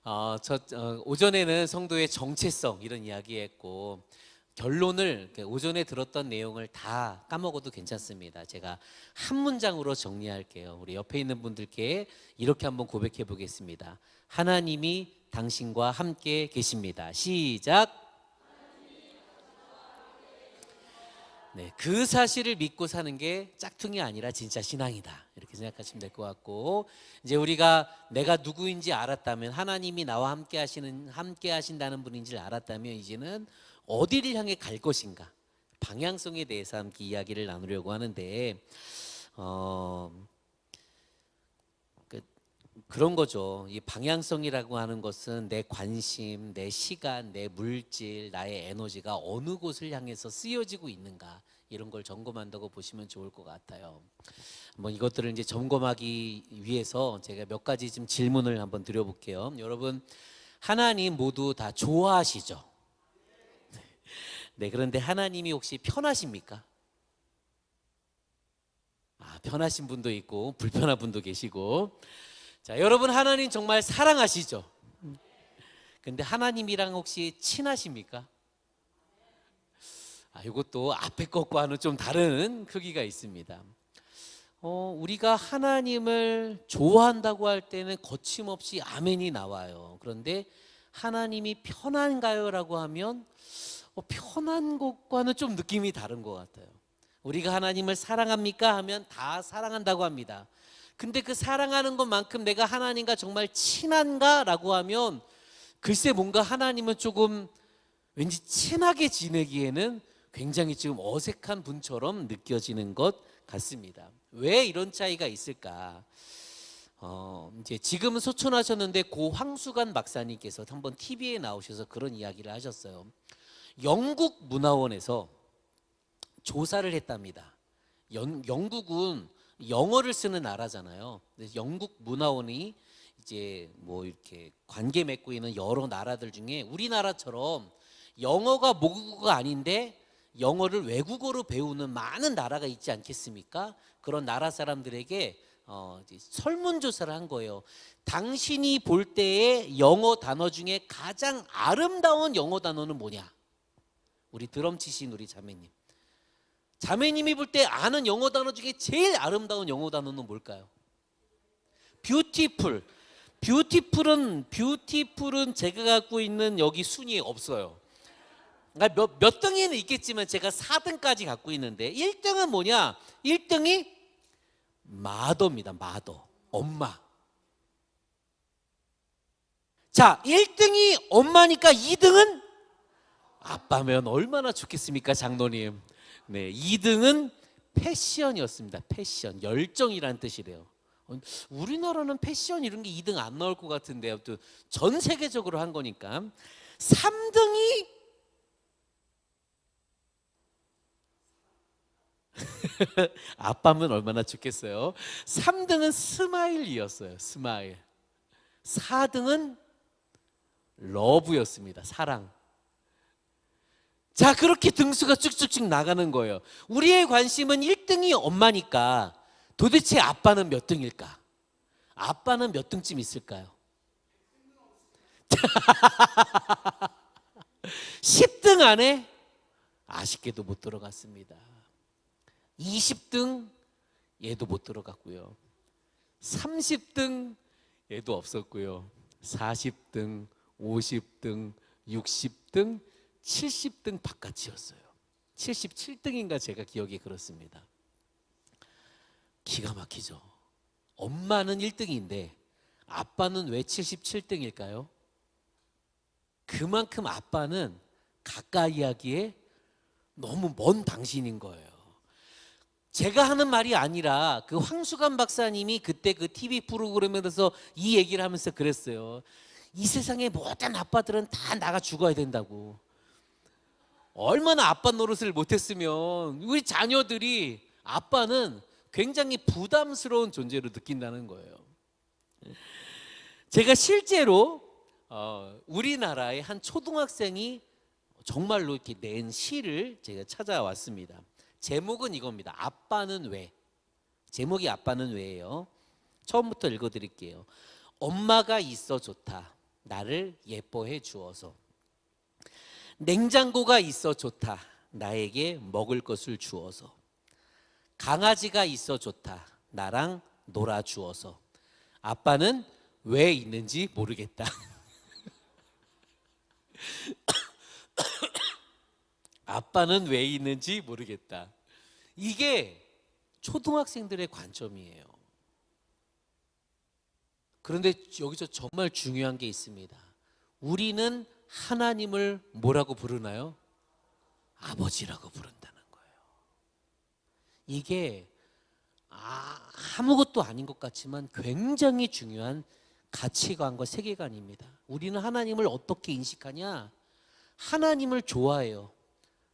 오전에는 성도의 정체성 이런 이야기했고 결론을 오전에 들었던 내용을 다 까먹어도 괜찮습니다. 제가 한 문장으로 정리할게요. 우리 옆에 있는 분들께 이렇게 한번 고백해 보겠습니다. 하나님이 당신과 함께 계십니다. 시작. 네, 그 사실을 믿고 사는 게 짝퉁이 아니라 진짜 신앙이다. 이렇게 생각하시면 될 것 같고, 이제 우리가 내가 누구인지 알았다면, 하나님이 나와 함께 하신다는 분인지를 알았다면, 이제는 어디를 향해 갈 것인가, 방향성에 대해서 함께 이야기를 나누려고 하는데, 그런 거죠. 이 방향성이라고 하는 것은 내 관심, 내 시간, 내 물질, 나의 에너지가 어느 곳을 향해서 쓰여지고 있는가, 이런 걸 점검한다고 보시면 좋을 것 같아요. 한번 이것들을 이제 점검하기 위해서 제가 몇 가지 좀 질문을 한번 드려볼게요. 여러분, 하나님 모두 다 좋아하시죠? 네, 그런데 하나님이 혹시 편하십니까? 편하신 분도 있고 불편한 분도 계시고. 자, 여러분, 하나님 정말 사랑하시죠? 근데 하나님이랑 혹시 친하십니까? 이것도 앞에 것과는 좀 다른 크기가 있습니다. 우리가 하나님을 좋아한다고 할 때는 거침없이 아멘이 나와요. 그런데 하나님이 편한가요? 라고 하면 편한 것과는 좀 느낌이 다른 것 같아요. 우리가 하나님을 사랑합니까? 하면 다 사랑한다고 합니다. 근데 그 사랑하는 것만큼 내가 하나님과 정말 친한가? 라고 하면 글쎄, 뭔가 하나님은 조금 왠지 친하게 지내기에는 굉장히 지금 어색한 분처럼 느껴지는 것 같습니다. 왜 이런 차이가 있을까? 이제 지금은 소천하셨는데 고 황수관 박사님께서 한번 TV에 나오셔서 그런 이야기를 하셨어요. 영국 문화원에서 조사를 했답니다. 영국은 영어를 쓰는 나라잖아요. 그래서 영국 문화원이 이제 뭐 이렇게 관계 맺고 있는 여러 나라들 중에 우리나라처럼 영어가 모국어가 아닌데 영어를 외국어로 배우는 많은 나라가 있지 않겠습니까? 그런 나라 사람들에게 설문조사를 한 거예요. 당신이 볼 때의 영어 단어 중에 가장 아름다운 영어 단어는 뭐냐? 우리 드럼 치신 우리 자매님이 볼 때 아는 영어 단어 중에 제일 아름다운 영어 단어는 뭘까요? 뷰티풀. 뷰티풀은 제가 갖고 있는 여기 순위에 없어요. 그러니까 몇 등에는 있겠지만 제가 4등까지 갖고 있는데 1등은 뭐냐? 1등이 마더입니다. 마더. 엄마. 자, 1등이 엄마니까 2등은 아빠면 얼마나 좋겠습니까, 장로님. 네, 2등은 패션이었습니다. 패션, 열정이라는 뜻이래요. 우리나라는 패션 이런 게 2등 안 나올 것 같은데 아무튼 전 세계적으로 한 거니까. 3등이 아빠면 얼마나 좋겠어요. 3등은 스마일이었어요. 스마일. 4등은 러브였습니다. 사랑. 자, 그렇게 등수가 쭉쭉쭉 나가는 거예요. 우리의 관심은 1등이 엄마니까 도대체 아빠는 몇 등일까? 아빠는 몇 등쯤 있을까요? 10등 안에 아쉽게도 못 들어갔습니다. 20등 얘도 못 들어갔고요. 30등 얘도 없었고요. 40등, 50등, 60등, 70등 바깥이었어요. 77등인가 제가 기억이 그렇습니다. 기가 막히죠. 엄마는 1등인데 아빠는 왜 77등일까요? 그만큼 아빠는 가까이 하기에 너무 먼 당신인 거예요. 제가 하는 말이 아니라 그 황수관 박사님이 그때 그 TV 프로그램에서 이 얘기를 하면서 그랬어요. 이 세상의 모든 아빠들은 다 나가 죽어야 된다고. 얼마나 아빠 노릇을 못했으면 우리 자녀들이 아빠는 굉장히 부담스러운 존재로 느낀다는 거예요. 제가 실제로 우리나라의 한 초등학생이 정말로 이렇게 낸 시를 제가 찾아왔습니다. 제목은 이겁니다. 아빠는 왜? 제목이 아빠는 왜예요. 처음부터 읽어드릴게요. 엄마가 있어 좋다. 나를 예뻐해 주어서. 냉장고가 있어 좋다. 나에게 먹을 것을 주어서. 강아지가 있어 좋다. 나랑 놀아 주어서. 아빠는 왜 있는지 모르겠다. 아빠는 왜 있는지 모르겠다. 이게 초등학생들의 관점이에요. 그런데 여기서 정말 중요한 게 있습니다. 우리는 하나님을 뭐라고 부르나요? 아버지라고 부른다는 거예요. 이게 아무것도 아닌 것 같지만 굉장히 중요한 가치관과 세계관입니다. 우리는 하나님을 어떻게 인식하냐? 하나님을 좋아해요.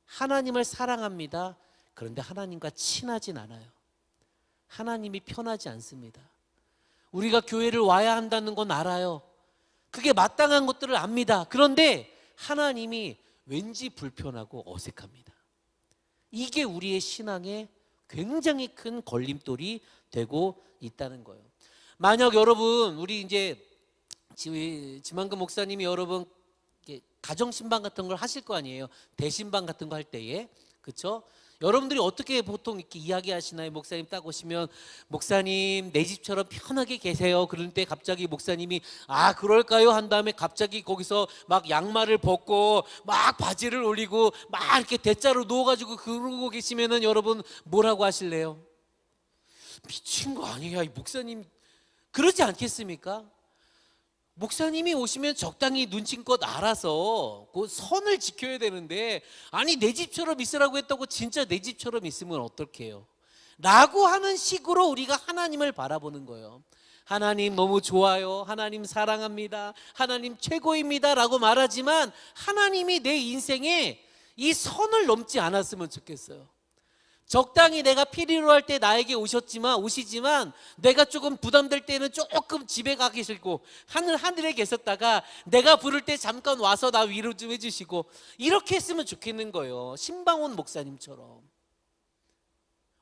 하나님을 사랑합니다. 그런데 하나님과 친하진 않아요. 하나님이 편하지 않습니다. 우리가 교회를 와야 한다는 건 알아요. 그게 마땅한 것들을 압니다. 그런데 하나님이 왠지 불편하고 어색합니다. 이게 우리의 신앙에 굉장히 큰 걸림돌이 되고 있다는 거예요. 만약 여러분, 우리 이제 지만근 목사님이 여러분 가정신방 같은 걸 하실 거 아니에요. 대신방 같은 거 할 때에. 그렇죠? 여러분들이 어떻게 보통 이렇게 이야기하시나요? 목사님 딱 오시면 목사님 내 집처럼 편하게 계세요. 그럴 때 갑자기 목사님이 그럴까요? 한 다음에 갑자기 거기서 막 양말을 벗고 막 바지를 올리고 막 이렇게 대자로 누워가지고 그러고 계시면은 여러분 뭐라고 하실래요? 미친 거 아니야 이 목사님. 그러지 않겠습니까? 목사님이 오시면 적당히 눈치껏 알아서 그 선을 지켜야 되는데, 아니 내 집처럼 있으라고 했다고 진짜 내 집처럼 있으면 어떡해요? 라고 하는 식으로 우리가 하나님을 바라보는 거예요. 하나님 너무 좋아요. 하나님 사랑합니다. 하나님 최고입니다. 라고 말하지만 하나님이 내 인생에 이 선을 넘지 않았으면 좋겠어요. 적당히 내가 필요로 할 때 나에게 오시지만 내가 조금 부담될 때는 조금 집에 가기 싫고 하늘에 계셨다가 내가 부를 때 잠깐 와서 나 위로 좀 해주시고 이렇게 했으면 좋겠는 거예요. 신방원 목사님처럼.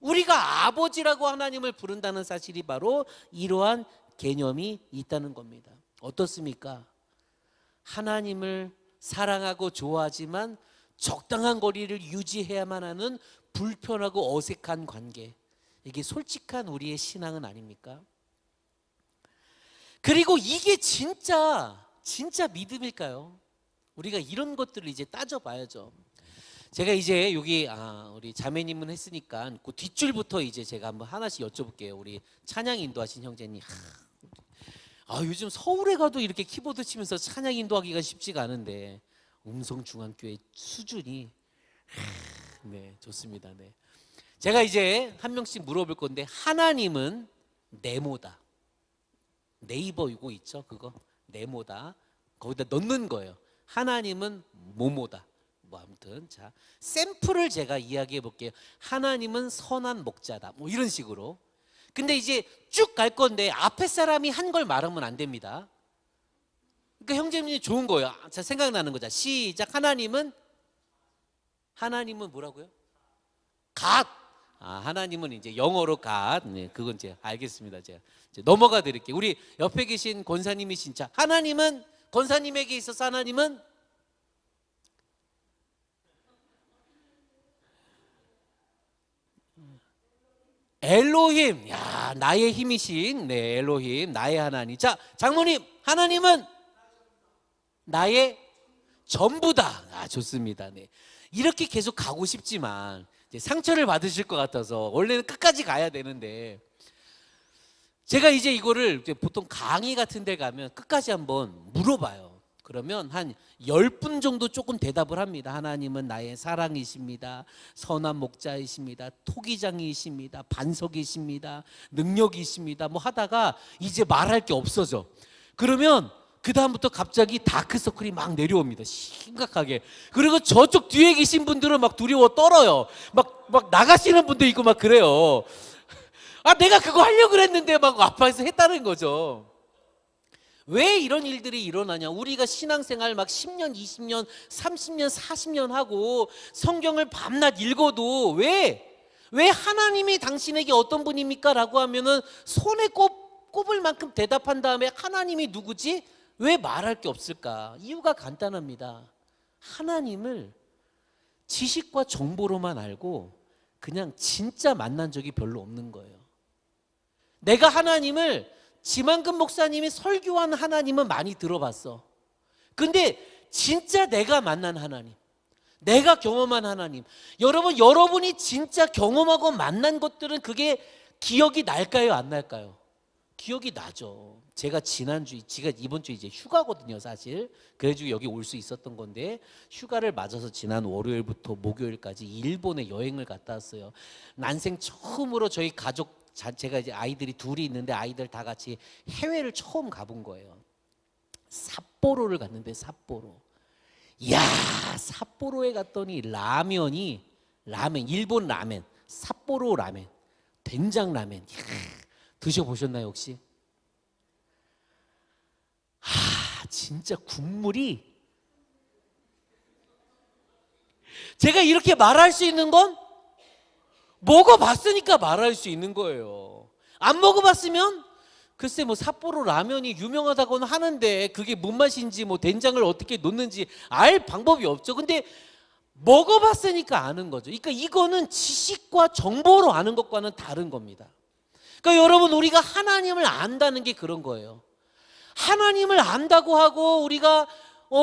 우리가 아버지라고 하나님을 부른다는 사실이 바로 이러한 개념이 있다는 겁니다. 어떻습니까? 하나님을 사랑하고 좋아하지만 적당한 거리를 유지해야만 하는 불편하고 어색한 관계, 이게 솔직한 우리의 신앙은 아닙니까? 그리고 이게 진짜 믿음일까요? 우리가 이런 것들을 이제 따져봐야죠. 제가 이제 여기 우리 자매님은 했으니까 그 뒷줄부터 이제 제가 한번 하나씩 여쭤볼게요. 우리 찬양 인도하신 형제님, 요즘 서울에 가도 이렇게 키보드 치면서 찬양 인도하기가 쉽지가 않은데 음성중앙교회 수준이 네, 좋습니다. 네. 제가 이제 한 명씩 물어볼 건데, 하나님은 네모다. 네이버 이거 있죠? 그거 네모다. 거기다 넣는 거예요. 하나님은 뭐뭐다. 뭐 아무튼 자, 샘플을 제가 이야기해 볼게요. 하나님은 선한 목자다. 뭐 이런 식으로. 근데 이제 쭉 갈 건데 앞에 사람이 한 걸 말하면 안 됩니다. 그러니까 형제님이 좋은 거예요. 자, 생각나는 거죠. 시작. 하나님은 뭐라고요? God. 하나님은 이제 영어로 God. 네, 그건 이제 알겠습니다. 제가 이제 넘어가 드릴게요. 우리 옆에 계신 권사님이 진짜 하나님은, 권사님에게 있어서 하나님은 엘로힘. 야, 나의 힘이신 네, 엘로힘, 나의 하나님. 자, 장모님, 하나님은 나의 전부다. 좋습니다. 네. 이렇게 계속 가고 싶지만 이제 상처를 받으실 것 같아서 원래는 끝까지 가야 되는데, 제가 이제 이거를 이제 보통 강의 같은 데 가면 끝까지 한번 물어봐요. 그러면 한 10분 정도 조금 대답을 합니다. 하나님은 나의 사랑이십니다. 선한 목자이십니다. 토기장이십니다. 반석이십니다. 능력이십니다. 뭐 하다가 이제 말할 게 없어져. 그러면 그 다음부터 갑자기 다크서클이 막 내려옵니다. 심각하게. 그리고 저쪽 뒤에 계신 분들은 막 두려워 떨어요. 막 나가시는 분도 있고 막 그래요. 내가 그거 하려고 그랬는데 막 아파서 했다는 거죠. 왜 이런 일들이 일어나냐? 우리가 신앙생활 막 10년, 20년, 30년, 40년 하고 성경을 밤낮 읽어도 왜 하나님이 당신에게 어떤 분입니까? 라고 하면은 손에 꼽을 만큼 대답한 다음에 하나님이 누구지? 왜 말할 게 없을까? 이유가 간단합니다. 하나님을 지식과 정보로만 알고 그냥 진짜 만난 적이 별로 없는 거예요. 내가 하나님을 지만금 목사님이 설교한 하나님은 많이 들어봤어. 근데 진짜 내가 만난 하나님, 내가 경험한 하나님, 여러분이 진짜 경험하고 만난 것들은 그게 기억이 날까요, 안 날까요? 기억이 나죠. 제가 이번 주 이제 휴가거든요, 사실. 그래가지고 여기 올 수 있었던 건데, 휴가를 맞아서 지난 월요일부터 목요일까지 일본에 여행을 갔다 왔어요. 난생 처음으로 저희 가족, 제가 이제 아이들이 둘이 있는데 아이들 다 같이 해외를 처음 가본 거예요. 삿포로를 갔는데, 삿포로. 이야, 삿포로에 갔더니 일본 라멘, 삿포로 라멘, 된장 라멘. 이야, 드셔보셨나요 혹시? 진짜 국물이, 제가 이렇게 말할 수 있는 건 먹어봤으니까 말할 수 있는 거예요. 안 먹어봤으면 글쎄 뭐 삿포로 라면이 유명하다고는 하는데 그게 뭔 맛인지 뭐 된장을 어떻게 놓는지 알 방법이 없죠. 근데 먹어봤으니까 아는 거죠. 그러니까 이거는 지식과 정보로 아는 것과는 다른 겁니다. 그러니까 여러분, 우리가 하나님을 안다는 게 그런 거예요. 하나님을 안다고 하고 우리가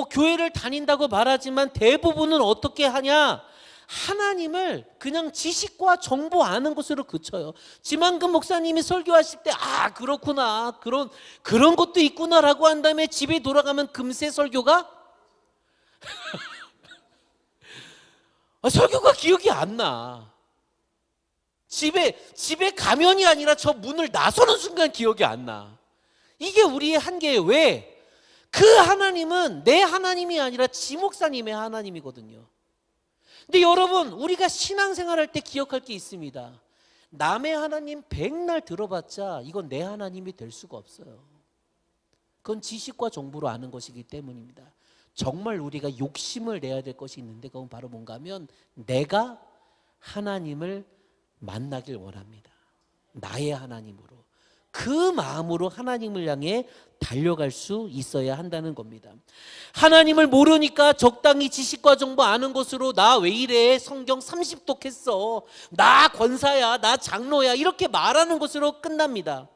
교회를 다닌다고 말하지만 대부분은 어떻게 하냐? 하나님을 그냥 지식과 정보 아는 것으로 그쳐요. 지만금 목사님이 설교하실 때 그렇구나, 그런 것도 있구나라고 한 다음에 집에 돌아가면 금세 설교가 설교가 기억이 안 나. 집에 가면이 아니라 저 문을 나서는 순간 기억이 안 나. 이게 우리의 한계예요. 왜? 그 하나님은 내 하나님이 아니라 지 목사님의 하나님이거든요. 근데 여러분, 우리가 신앙생활할 때 기억할 게 있습니다. 남의 하나님 백날 들어봤자 이건 내 하나님이 될 수가 없어요. 그건 지식과 정보로 아는 것이기 때문입니다. 정말 우리가 욕심을 내야 될 것이 있는데 그건 바로 뭔가 하면 내가 하나님을 만나길 원합니다. 나의 하나님으로. 그 마음으로 하나님을 향해 달려갈 수 있어야 한다는 겁니다. 하나님을 모르니까 적당히 지식과 정보 아는 것으로 나 왜 이래? 성경 30독 했어. 나 권사야, 나 장로야. 이렇게 말하는 것으로 끝납니다.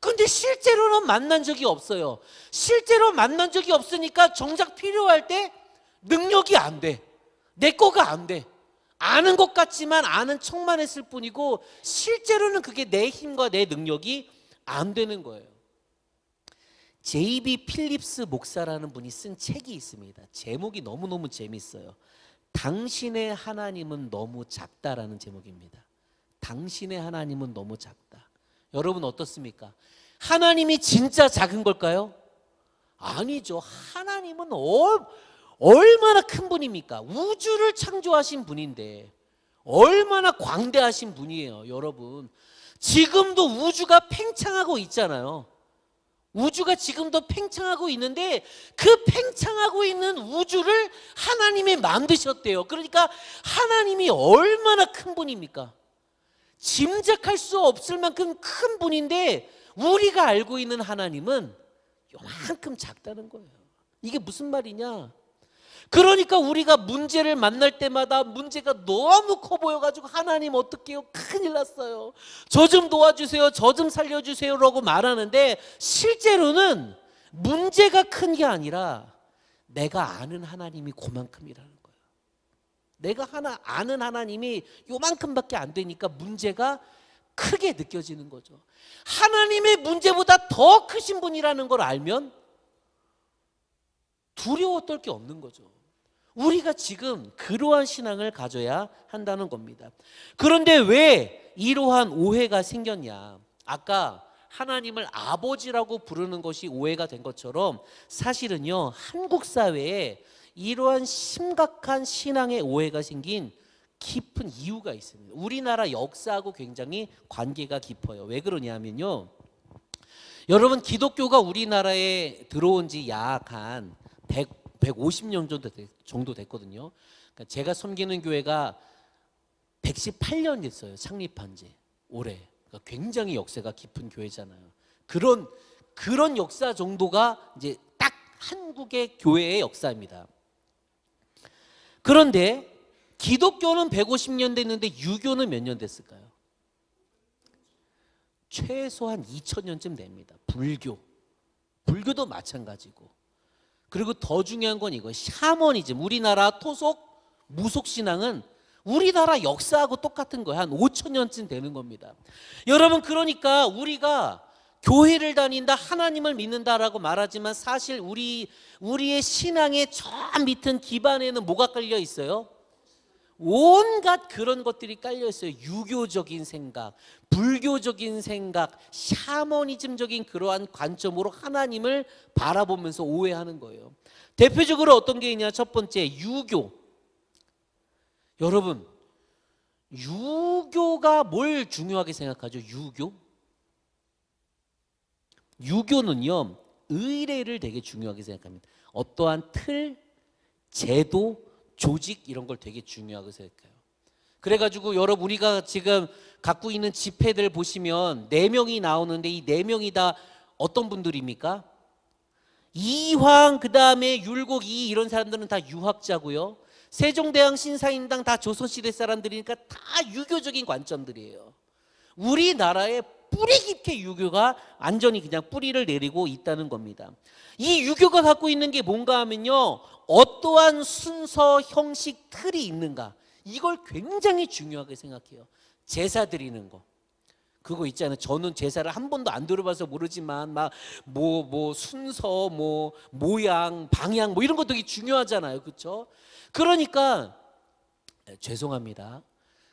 근데 실제로는 만난 적이 없어요. 실제로 만난 적이 없으니까 정작 필요할 때 능력이 안 돼. 내 거가 안 돼. 아는 것 같지만 아는 척만 했을 뿐이고 실제로는 그게 내 힘과 내 능력이 안 되는 거예요. J.B. 필립스 목사라는 분이 쓴 책이 있습니다. 제목이 너무너무 재밌어요. 당신의 하나님은 너무 작다라는 제목입니다. 당신의 하나님은 너무 작다. 여러분 어떻습니까? 하나님이 진짜 작은 걸까요? 아니죠. 하나님은 얼마나 큰 분입니까? 우주를 창조하신 분인데 얼마나 광대하신 분이에요. 여러분, 지금도 우주가 팽창하고 있잖아요. 우주가 지금도 팽창하고 있는데 그 팽창하고 있는 우주를 하나님이 만드셨대요. 그러니까 하나님이 얼마나 큰 분입니까? 짐작할 수 없을 만큼 큰 분인데 우리가 알고 있는 하나님은 요만큼 작다는 거예요. 이게 무슨 말이냐? 그러니까 우리가 문제를 만날 때마다 문제가 너무 커 보여가지고 하나님 어떡해요? 큰일 났어요. 저 좀 도와주세요. 저 좀 살려주세요 라고 말하는데 실제로는 문제가 큰 게 아니라 내가 아는 하나님이 그만큼이라는 거예요. 내가 아는 하나님이 요만큼밖에 안 되니까 문제가 크게 느껴지는 거죠. 하나님의 문제보다 더 크신 분이라는 걸 알면 두려워 떨 게 없는 거죠. 우리가 지금 그러한 신앙을 가져야 한다는 겁니다. 그런데 왜 이러한 오해가 생겼냐? 아까 하나님을 아버지라고 부르는 것이 오해가 된 것처럼 사실은요, 한국 사회에 이러한 심각한 신앙의 오해가 생긴 깊은 이유가 있습니다. 우리나라 역사하고 굉장히 관계가 깊어요. 왜 그러냐면요, 여러분, 기독교가 우리나라에 들어온 지 약 한 150년 정도 됐거든요. 그러니까 제가 섬기는 교회가 118년 됐어요. 창립한 지 올해. 그러니까 굉장히 역사가 깊은 교회잖아요. 그런 역사 정도가 이제 딱 한국의 교회의 역사입니다. 그런데 기독교는 150년 됐는데 유교는 몇 년 됐을까요? 최소한 2000년쯤 됩니다. 불교도 마찬가지고. 그리고 더 중요한 건 이거, 샤머니즘, 우리나라 토속 무속 신앙은 우리나라 역사하고 똑같은 거예요. 한 5000년쯤 되는 겁니다. 여러분, 그러니까 우리가 교회를 다닌다, 하나님을 믿는다라고 말하지만 사실 우리의 신앙의 저 밑은 기반에는 뭐가 깔려 있어요? 온갖 그런 것들이 깔려 있어요. 유교적인 생각, 불교적인 생각, 샤머니즘적인 그러한 관점으로 하나님을 바라보면서 오해하는 거예요. 대표적으로 어떤 게 있냐? 첫 번째, 유교. 여러분, 유교가 뭘 중요하게 생각하죠? 유교는요, 의례를 되게 중요하게 생각합니다. 어떠한 틀, 제도, 조직 이런 걸 되게 중요하게 생각해요. 그래가지고 여러분, 우리가 지금 갖고 있는 지폐들 보시면 4명이 나오는데 이 4명이 다 어떤 분들입니까? 이황, 그 다음에 율곡, 이런 사람들은 다 유학자고요. 세종대왕, 신사임당 다 조선시대 사람들이니까 다 유교적인 관점들이에요. 우리나라에 뿌리 깊게 유교가 완전히 그냥 뿌리를 내리고 있다는 겁니다. 이 유교가 갖고 있는 게 뭔가 하면요, 어떠한 순서, 형식, 틀이 있는가, 이걸 굉장히 중요하게 생각해요. 제사 드리는 거, 그거 있잖아요. 저는 제사를 한 번도 안 들어봐서 모르지만 막 순서, 모양, 방향 이런 거 되게 중요하잖아요. 그렇죠? 그러니까 죄송합니다.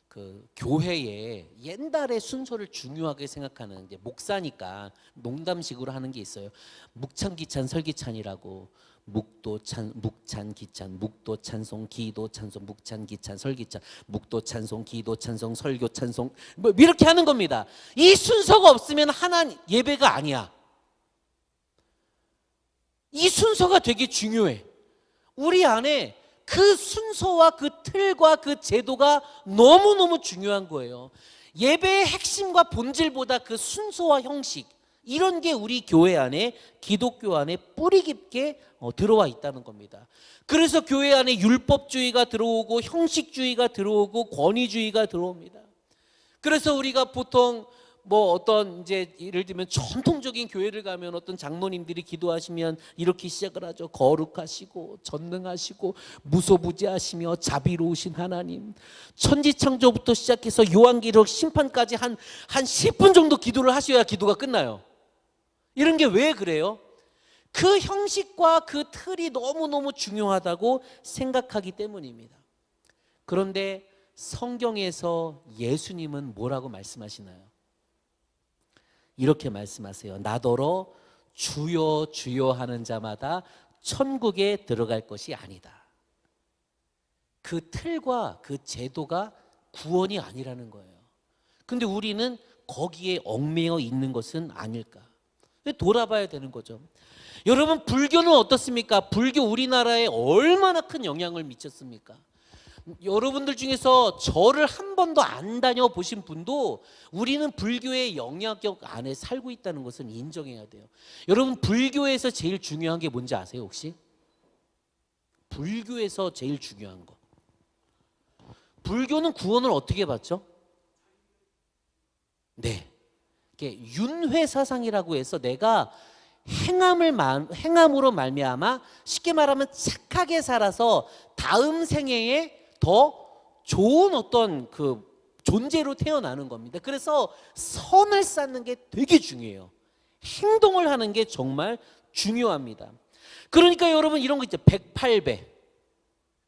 그 교회에 옛날의 순서를 중요하게 생각하는 이제 목사니까 농담식으로 하는 게 있어요. 묵찬기찬 설기찬이라고. 묵찬기찬, 묵도 찬송, 기도 찬송, 묵찬기찬, 설기찬, 묵도 찬송, 기도 찬송, 설교 찬송, 이렇게 하는 겁니다. 이 순서가 없으면 하나님 예배가 아니야. 이 순서가 되게 중요해. 우리 안에 그 순서와 그 틀과 그 제도가 너무너무 중요한 거예요. 예배의 핵심과 본질보다 그 순서와 형식, 이런 게 우리 교회 안에, 기독교 안에 뿌리 깊게 들어와 있다는 겁니다. 그래서 교회 안에 율법주의가 들어오고 형식주의가 들어오고 권위주의가 들어옵니다. 그래서 우리가 보통 어떤 이제 예를 들면 전통적인 교회를 가면 어떤 장로님들이 기도하시면 이렇게 시작을 하죠. 거룩하시고 전능하시고 무소부지하시며 자비로우신 하나님, 천지창조부터 시작해서 요한계시록 심판까지 한 10분 정도 기도를 하셔야 기도가 끝나요. 이런 게 왜 그래요? 그 형식과 그 틀이 너무너무 중요하다고 생각하기 때문입니다. 그런데 성경에서 예수님은 뭐라고 말씀하시나요? 이렇게 말씀하세요. 나더러 주여 주여 하는 자마다 천국에 들어갈 것이 아니다. 그 틀과 그 제도가 구원이 아니라는 거예요. 근데 우리는 거기에 얽매여 있는 것은 아닐까? 돌아봐야 되는 거죠. 여러분, 불교는 어떻습니까? 불교 우리나라에 얼마나 큰 영향을 미쳤습니까? 여러분들 중에서 절을 한 번도 안 다녀보신 분도 우리는 불교의 영향력 안에 살고 있다는 것은 인정해야 돼요. 여러분, 불교에서 제일 중요한 게 뭔지 아세요 혹시? 불교에서 제일 중요한 거, 불교는 구원을 어떻게 받죠? 네, 윤회사상이라고 해서 내가 행함으로 말미암아, 쉽게 말하면 착하게 살아서 다음 생애에 더 좋은 어떤 그 존재로 태어나는 겁니다. 그래서 선을 쌓는 게 되게 중요해요. 행동을 하는 게 정말 중요합니다. 그러니까 여러분, 이런 거 있죠. 108배,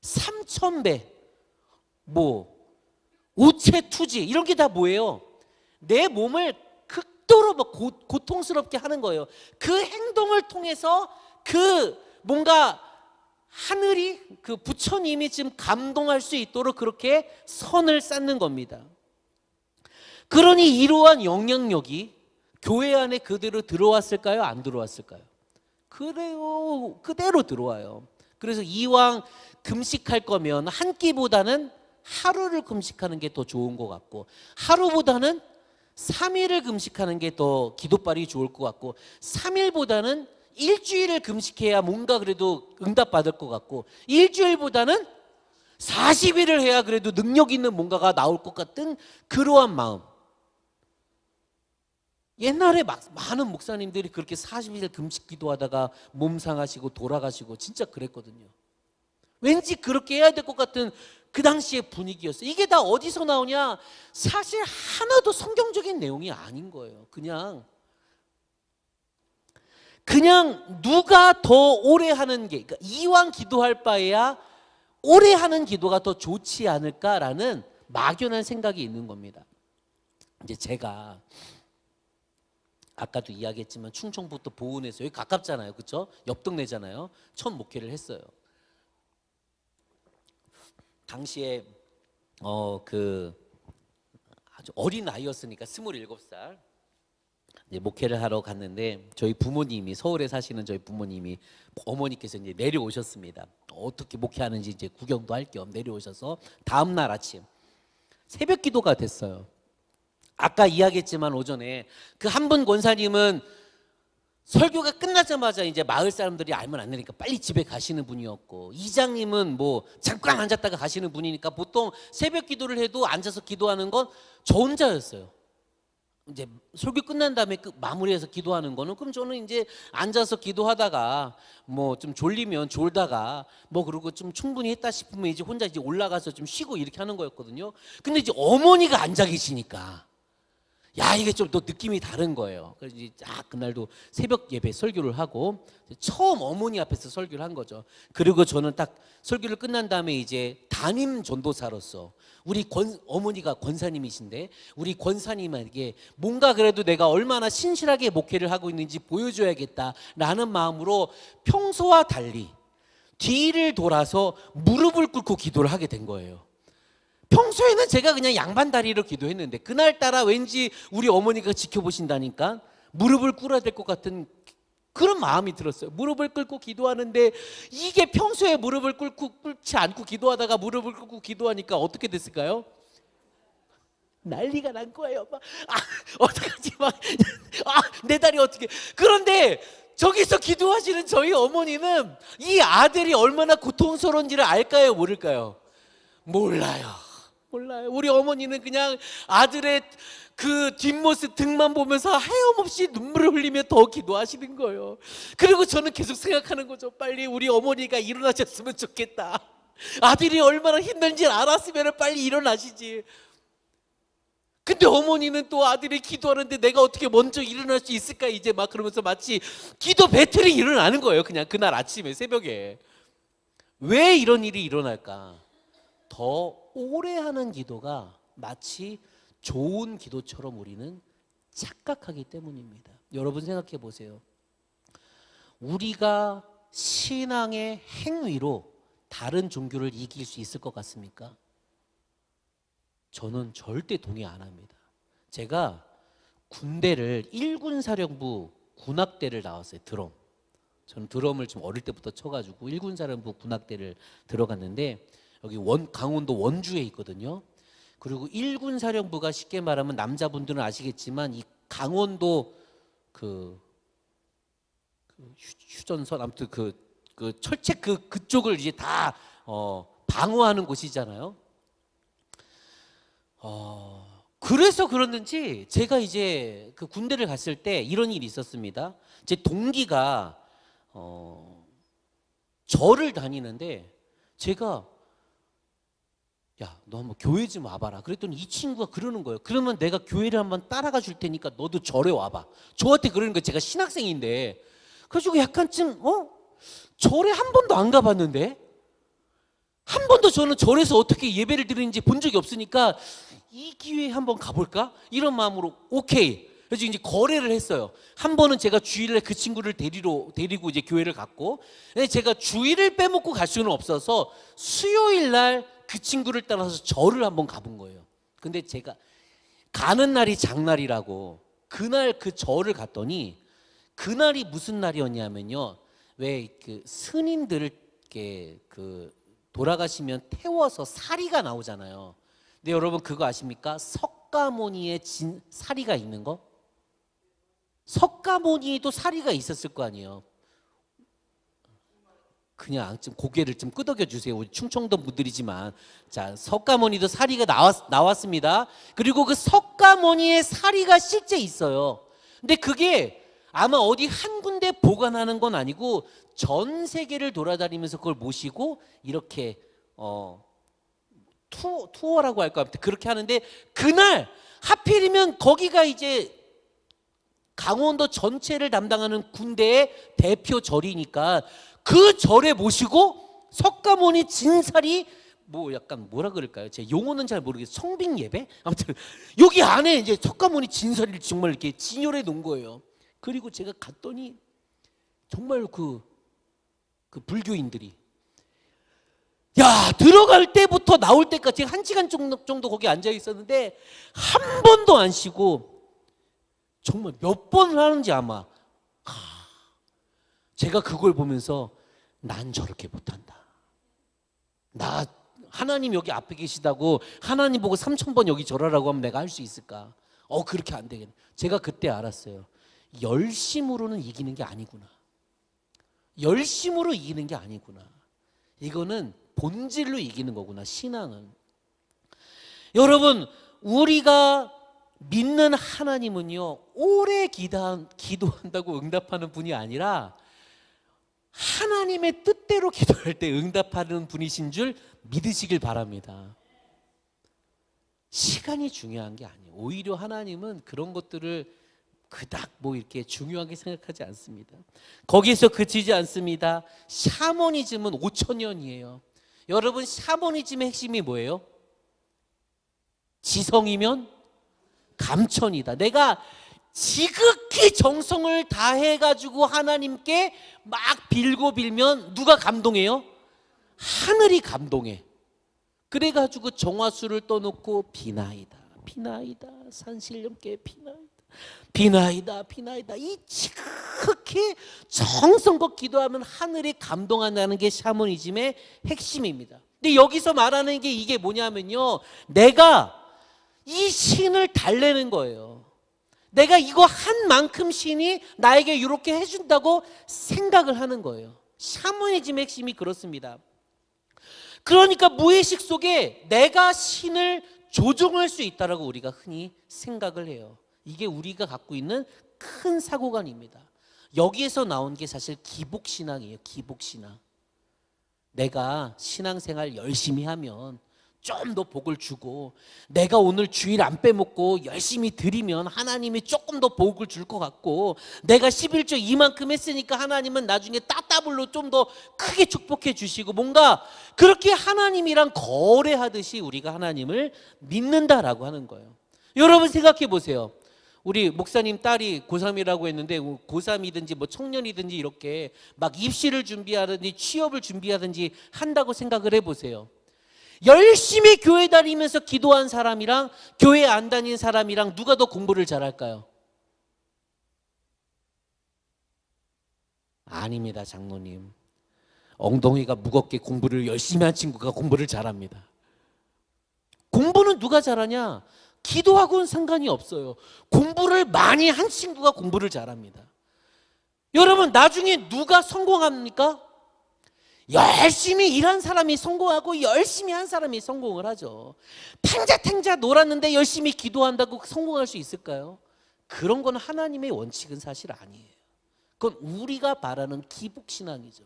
3000배, 오체투지, 이런 게 다 뭐예요? 내 몸을 극도로 고통스럽게 하는 거예요. 그 행동을 통해서 뭔가 하늘이, 그 부처님이 지금 감동할 수 있도록 그렇게 선을 쌓는 겁니다. 그러니 이러한 영향력이 교회 안에 그대로 들어왔을까요? 안 들어왔을까요? 그대로 들어와요. 그래서 이왕 금식할 거면 한 끼보다는 하루를 금식하는 게 더 좋은 것 같고, 하루보다는 3일을 금식하는 게 더 기도빨이 좋을 것 같고, 3일보다는 일주일을 금식해야 뭔가 그래도 응답받을 것 같고, 일주일보다는 40일을 해야 그래도 능력 있는 뭔가가 나올 것 같은 그러한 마음. 옛날에 많은 목사님들이 그렇게 40일 금식 기도하다가 몸 상하시고 돌아가시고 진짜 그랬거든요. 왠지 그렇게 해야 될 것 같은 그 당시의 분위기였어요. 이게 다 어디서 나오냐? 사실 하나도 성경적인 내용이 아닌 거예요. 그냥 누가 더 오래 하는 게, 그러니까 이왕 기도할 바에야 오래 하는 기도가 더 좋지 않을까라는 막연한 생각이 있는 겁니다. 이제 제가 아까도 이야기했지만 충청북도 보은에서 여기 가깝잖아요, 그렇죠? 옆 동네잖아요. 첫 목회를 했어요. 당시에 아주 어린 아이였으니까 27살 이제 목회를 하러 갔는데, 저희 부모님이, 서울에 사시는 저희 부모님이, 어머니께서 이제 내려오셨습니다. 어떻게 목회하는지 이제 구경도 할 겸 내려오셔서 다음 날 아침 새벽 기도가 됐어요. 아까 이야기했지만 오전에 그 한 분 권사님은 설교가 끝나자마자 이제 마을 사람들이 알면 안 되니까 빨리 집에 가시는 분이었고, 이장님은 뭐 잠깐 앉았다가 가시는 분이니까 보통 새벽 기도를 해도 앉아서 기도하는 건 저 혼자였어요. 이제 설교 끝난 다음에 마무리해서 기도하는 거는, 그럼 저는 이제 앉아서 기도하다가 뭐 좀 졸리면 졸다가 뭐 그러고 좀 충분히 했다 싶으면 이제 혼자 이제 올라가서 좀 쉬고 이렇게 하는 거였거든요. 근데 이제 어머니가 앉아 계시니까 야, 이게 좀 또 느낌이 다른 거예요. 그래서 이제 그날도 새벽 예배 설교를 하고 처음 어머니 앞에서 설교를 한 거죠. 그리고 저는 딱 설교를 끝난 다음에 이제 담임 전도사로서 우리 어머니가 권사님이신데 우리 권사님에게 뭔가 그래도 내가 얼마나 신실하게 목회를 하고 있는지 보여줘야겠다라는 마음으로 평소와 달리 뒤를 돌아서 무릎을 꿇고 기도를 하게 된 거예요. 평소에는 제가 그냥 양반다리로 기도했는데 그날따라 왠지 우리 어머니가 지켜보신다니까 무릎을 꿇어야 될 것 같은 그런 마음이 들었어요. 무릎을 꿇고 기도하는데 이게 평소에 무릎을 꿇지 않고 기도하다가 무릎을 꿇고 기도하니까 어떻게 됐을까요? 난리가 난 거예요. 어떡하지? 내 다리 어떻게? 그런데 저기서 기도하시는 저희 어머니는 이 아들이 얼마나 고통스러운지를 알까요? 모를까요? 몰라요. 우리 어머니는 그냥 아들의 그 뒷모습 등만 보면서 하염없이 눈물을 흘리며 더 기도하시는 거예요. 그리고 저는 계속 생각하는 거죠. 빨리 우리 어머니가 일어나셨으면 좋겠다. 아들이 얼마나 힘든지 알았으면 빨리 일어나시지. 근데 어머니는 또 아들이 기도하는데 내가 어떻게 먼저 일어날 수 있을까 이제 막 그러면서 마치 기도 배틀이 일어나는 거예요. 그냥 그날 아침에 새벽에. 왜 이런 일이 일어날까? 더 오래 하는 기도가 마치 좋은 기도처럼 우리는 착각하기 때문입니다. 여러분 생각해 보세요. 우리가 신앙의 행위로 다른 종교를 이길 수 있을 것 같습니까? 저는 절대 동의 안 합니다. 제가 군대를 1군 사령부 군악대를 나왔어요. 드럼. 저는 드럼을 좀 어릴 때부터 쳐가지고 1군 사령부 군악대를 들어갔는데 여기 강원도 원주에 있거든요. 그리고 1군 사령부가 쉽게 말하면 남자분들은 아시겠지만 이 강원도 휴전선 아무튼 그 철책 그쪽을 이제 다 방어하는 곳이잖아요. 그래서 그랬는지 제가 이제 그 군대를 갔을 때 이런 일이 있었습니다. 제 동기가 절을 다니는데 제가 야, 너 한번 교회 좀 와봐라. 그랬더니 이 친구가 그러는 거예요. 그러면 내가 교회를 한번 따라가 줄 테니까 너도 절에 와봐. 저한테 그러는 거예요. 제가 신학생인데. 그래가지고 약간 절에 한 번도 안 가봤는데 한 번도 저는 절에서 어떻게 예배를 드리는지 본 적이 없으니까 이 기회에 한번 가볼까? 이런 마음으로 오케이. 그래서 이제 거래를 했어요. 한 번은 제가 주일에 그 친구를 데리고 이제 교회를 갔고, 제가 주일을 빼먹고 갈 수는 없어서 수요일 날 그 친구를 따라서 절을 한번 가본 거예요. 근데 제가 가는 날이 장날이라고 그날 그 절을 갔더니 그날이 무슨 날이었냐면요. 왜 그 스님들께 돌아가시면 태워서 사리가 나오잖아요. 근데 여러분 그거 아십니까? 석가모니에 사리가 있는 거? 석가모니도 사리가 있었을 거 아니에요. 그냥 좀 고개를 좀 끄덕여 주세요. 우리 충청도 분들이지만. 자, 석가모니도 사리가 나왔습니다. 그리고 그 석가모니의 사리가 실제 있어요. 근데 그게 아마 어디 한 군데 보관하는 건 아니고 전 세계를 돌아다니면서 그걸 모시고 이렇게 투어라고 할까, 그렇게 하는데, 그날 하필이면 거기가 이제 강원도 전체를 담당하는 군대의 대표 절이니까 그 절에 모시고 석가모니 진사리, 뭐 약간 뭐라 그럴까요? 제 용어는 잘 모르겠어요. 성빙 예배? 아무튼 여기 안에 이제 석가모니 진사리를 정말 이렇게 진열해 놓은 거예요. 그리고 제가 갔더니 정말 그 불교인들이, 야, 들어갈 때부터 나올 때까지 1시간 정도 거기 앉아 있었는데 한 번도 안 쉬고 정말 몇 번을 하는지 아마. 제가 그걸 보면서 난 저렇게 못한다. 나 하나님 여기 앞에 계시다고 하나님 보고 3,000번 여기 절하라고 하면 내가 할 수 있을까? 그렇게 안 되겠네. 제가 그때 알았어요. 열심으로는 이기는 게 아니구나. 열심으로 이기는 게 아니구나. 이거는 본질로 이기는 거구나, 신앙은. 여러분, 우리가 믿는 하나님은요, 오래 기도한다고 응답하는 분이 아니라 하나님의 뜻대로 기도할 때 응답하는 분이신 줄 믿으시길 바랍니다. 시간이 중요한 게 아니에요. 오히려 하나님은 그런 것들을 그닥 뭐 이렇게 중요하게 생각하지 않습니다. 거기서 그치지 않습니다. 샤머니즘은 5,000년이에요. 여러분, 샤머니즘의 핵심이 뭐예요? 지성이면 감천이다. 내가 지극히 정성을 다해가지고 하나님께 막 빌면 누가 감동해요? 하늘이 감동해. 그래가지고 정화수를 떠놓고 비나이다, 비나이다, 산신령께 비나이다, 비나이다, 이 지극히 정성껏 기도하면 하늘이 감동한다는 게 샤머니즘의 핵심입니다. 근데 여기서 말하는 게 이게 뭐냐면요, 내가 이 신을 달래는 거예요. 내가 이거 한 만큼 신이 나에게 이렇게 해준다고 생각을 하는 거예요. 샤머니즘의 핵심이 그렇습니다. 그러니까 무의식 속에 내가 신을 조종할 수 있다라고 우리가 흔히 생각을 해요. 이게 우리가 갖고 있는 큰 사고관입니다. 여기에서 나온 게 사실 기복신앙이에요. 기복신앙. 내가 신앙생활 열심히 하면 좀 더 복을 주고, 내가 오늘 주일 안 빼먹고 열심히 드리면 하나님이 조금 더 복을 줄 것 같고, 내가 11조 이만큼 했으니까 하나님은 나중에 따따블로 좀 더 크게 축복해 주시고, 뭔가 그렇게 하나님이랑 거래하듯이 우리가 하나님을 믿는다라고 하는 거예요. 여러분 생각해 보세요. 우리 목사님 딸이 고3이라고 했는데, 고3이든지 뭐 청년이든지 이렇게 막 입시를 준비하든지 취업을 준비하든지 한다고 생각을 해보세요. 열심히 교회 다니면서 기도한 사람이랑 교회 안 다닌 사람이랑 누가 더 공부를 잘할까요? 아닙니다, 장로님. 엉덩이가 무겁게 공부를 열심히 한 친구가 공부를 잘합니다. 공부는 누가 잘하냐? 기도하고는 상관이 없어요. 공부를 많이 한 친구가 공부를 잘합니다. 여러분, 나중에 누가 성공합니까? 열심히 일한 사람이 성공하고 열심히 한 사람이 성공을 하죠. 탱자탱자 놀았는데 열심히 기도한다고 성공할 수 있을까요? 그런 건 하나님의 원칙은 사실 아니에요. 그건 우리가 바라는 기복신앙이죠.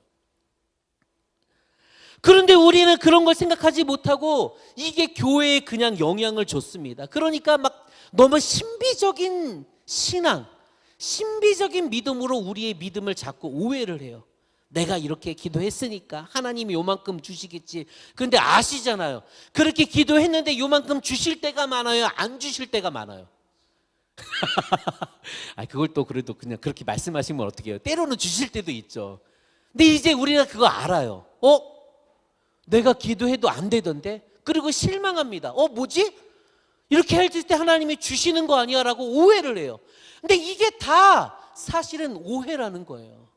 그런데 우리는 그런 걸 생각하지 못하고 이게 교회에 그냥 영향을 줬습니다. 그러니까 막 너무 신비적인 신앙, 신비적인 믿음으로 우리의 믿음을 자꾸 오해를 해요. 내가 이렇게 기도했으니까 하나님이 요만큼 주시겠지. 그런데 아시잖아요. 그렇게 기도했는데 요만큼 주실 때가 많아요? 안 주실 때가 많아요? 그걸 또 그래도 그냥 그렇게 말씀하시면 어떻게 해요? 때로는 주실 때도 있죠. 근데 이제 우리가 그거 알아요. 내가 기도해도 안 되던데? 그리고 실망합니다. 뭐지? 이렇게 할 때 하나님이 주시는 거 아니야? 라고 오해를 해요. 근데 이게 다 사실은 오해라는 거예요.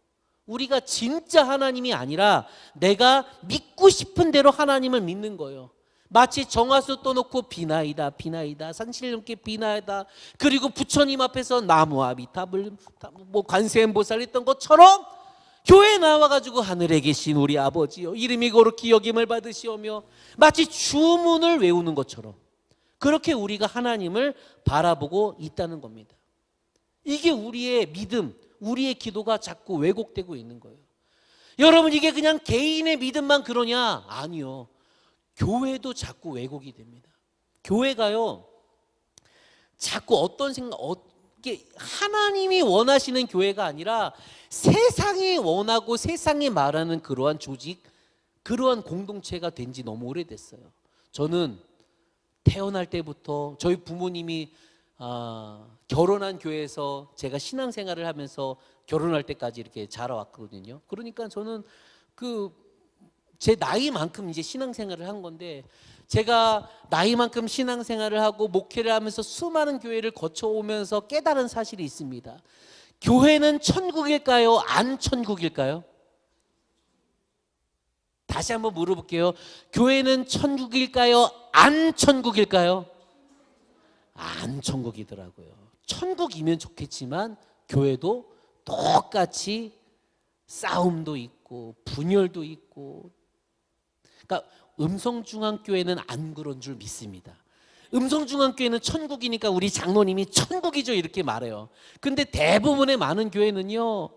우리가 진짜 하나님이 아니라 내가 믿고 싶은 대로 하나님을 믿는 거예요. 마치 정화수 떠놓고 비나이다, 비나이다, 산신령께 비나이다, 그리고 부처님 앞에서 나무아미탑을 뭐 관세음보살 했던 것처럼 교회에 나와가지고 하늘에 계신 우리 아버지여 이름이 거룩히 여김을 받으시오며 마치 주문을 외우는 것처럼 그렇게 우리가 하나님을 바라보고 있다는 겁니다. 이게 우리의 믿음, 우리의 기도가 자꾸 왜곡되고 있는 거예요. 여러분, 이게 그냥 개인의 믿음만 그러냐? 아니요. 교회도 자꾸 왜곡이 됩니다. 교회가요, 자꾸 어떤 생각, 이게 하나님이 원하시는 교회가 아니라 세상이 원하고 세상이 말하는 그러한 조직, 그러한 공동체가 된 지 너무 오래됐어요. 저는 태어날 때부터 저희 부모님이 결혼한 교회에서 제가 신앙생활을 하면서 결혼할 때까지 이렇게 자라왔거든요. 그러니까 저는 제 나이만큼 이제 신앙생활을 한 건데, 제가 나이만큼 신앙생활을 하고 목회를 하면서 수많은 교회를 거쳐오면서 깨달은 사실이 있습니다. 교회는 천국일까요? 안 천국일까요? 다시 한번 물어볼게요. 교회는 천국일까요? 안 천국일까요? 안 천국이더라고요. 천국이면 좋겠지만 교회도 똑같이 싸움도 있고 분열도 있고, 그러니까 음성중앙교회는 안 그런 줄 믿습니다. 음성중앙교회는 천국이니까 우리 장로님이 천국이죠 이렇게 말해요. 근데 대부분의 많은 교회는요,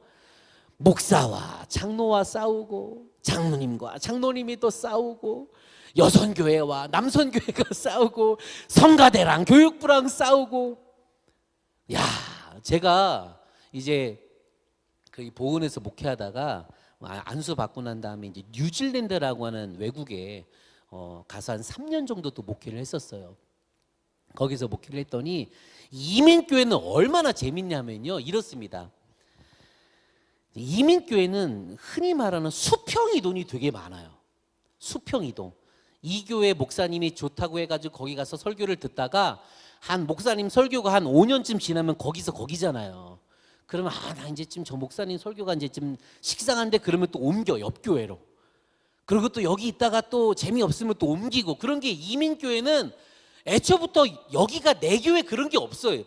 목사와 장로와 싸우고 장로님과 장로님이 또 싸우고 여선교회와 남선교회가 싸우고 성가대랑 교육부랑 싸우고. 야, 제가 이제 그 보은에서 목회하다가 안수 받고 난 다음에 이제 뉴질랜드라고 하는 외국에 가서 한 3년 정도 또 목회를 했었어요. 거기서 목회를 했더니 이민교회는 얼마나 재밌냐면요, 이렇습니다. 이민교회는 흔히 말하는 수평이동이 되게 많아요. 수평이동. 이 교회 목사님이 좋다고 해가지고 거기 가서 설교를 듣다가 한 목사님 설교가 한 5년쯤 지나면 거기잖아요. 그러면 나 이제쯤 저 목사님 설교가 이제쯤 식상한데, 그러면 또 옮겨 옆 교회로. 그리고 또 여기 있다가 또 재미없으면 또 옮기고. 그런 게 이민교회는 애초부터 여기가 내 교회 그런 게 없어요.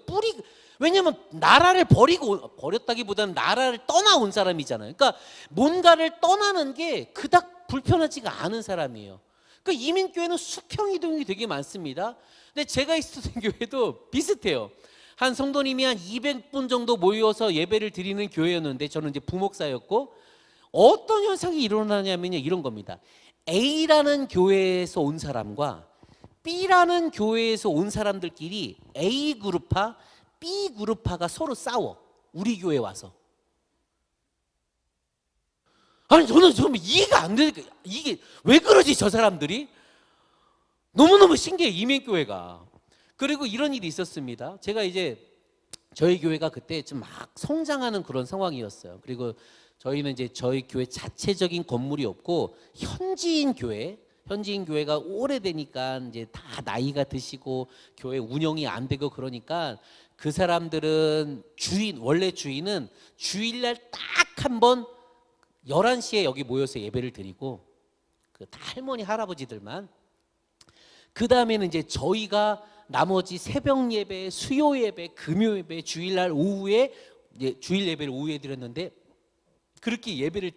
왜냐면 나라를 버렸다기보다는 나라를 떠나온 사람이잖아요. 그러니까 뭔가를 떠나는 게 그닥 불편하지가 않은 사람이에요. 그러니까 이민교회는 수평이동이 되게 많습니다. 근데 제가 있었던 교회도 비슷해요. 한 성도님이 한 200분 정도 모여서 예배를 드리는 교회였는데, 저는 이제 부목사였고, 어떤 현상이 일어나냐면요, 이런 겁니다. A라는 교회에서 온 사람과 B라는 교회에서 온 사람들끼리 A 그룹파, B 그룹파가 서로 싸워. 우리 교회에 와서. 아니, 저는 정말 이해가 안 되니까, 이게 왜 그러지 저 사람들이? 너무너무 신기해, 이민교회가. 그리고 이런 일이 있었습니다. 제가 이제 저희 교회가 그때 좀 막 성장하는 그런 상황이었어요. 그리고 저희는 이제 저희 교회 자체적인 건물이 없고 현지인 교회가 오래되니까 이제 다 나이가 드시고 교회 운영이 안 되고, 그러니까 그 사람들은 원래 주인은 주일날 딱 한 번 11시에 여기 모여서 예배를 드리고, 그 다 할머니 할아버지들만. 그 다음에는 이제 저희가 나머지 새벽 예배, 수요 예배, 금요 예배, 주일날 오후에 주일 예배를 오후에 드렸는데, 그렇게 예배를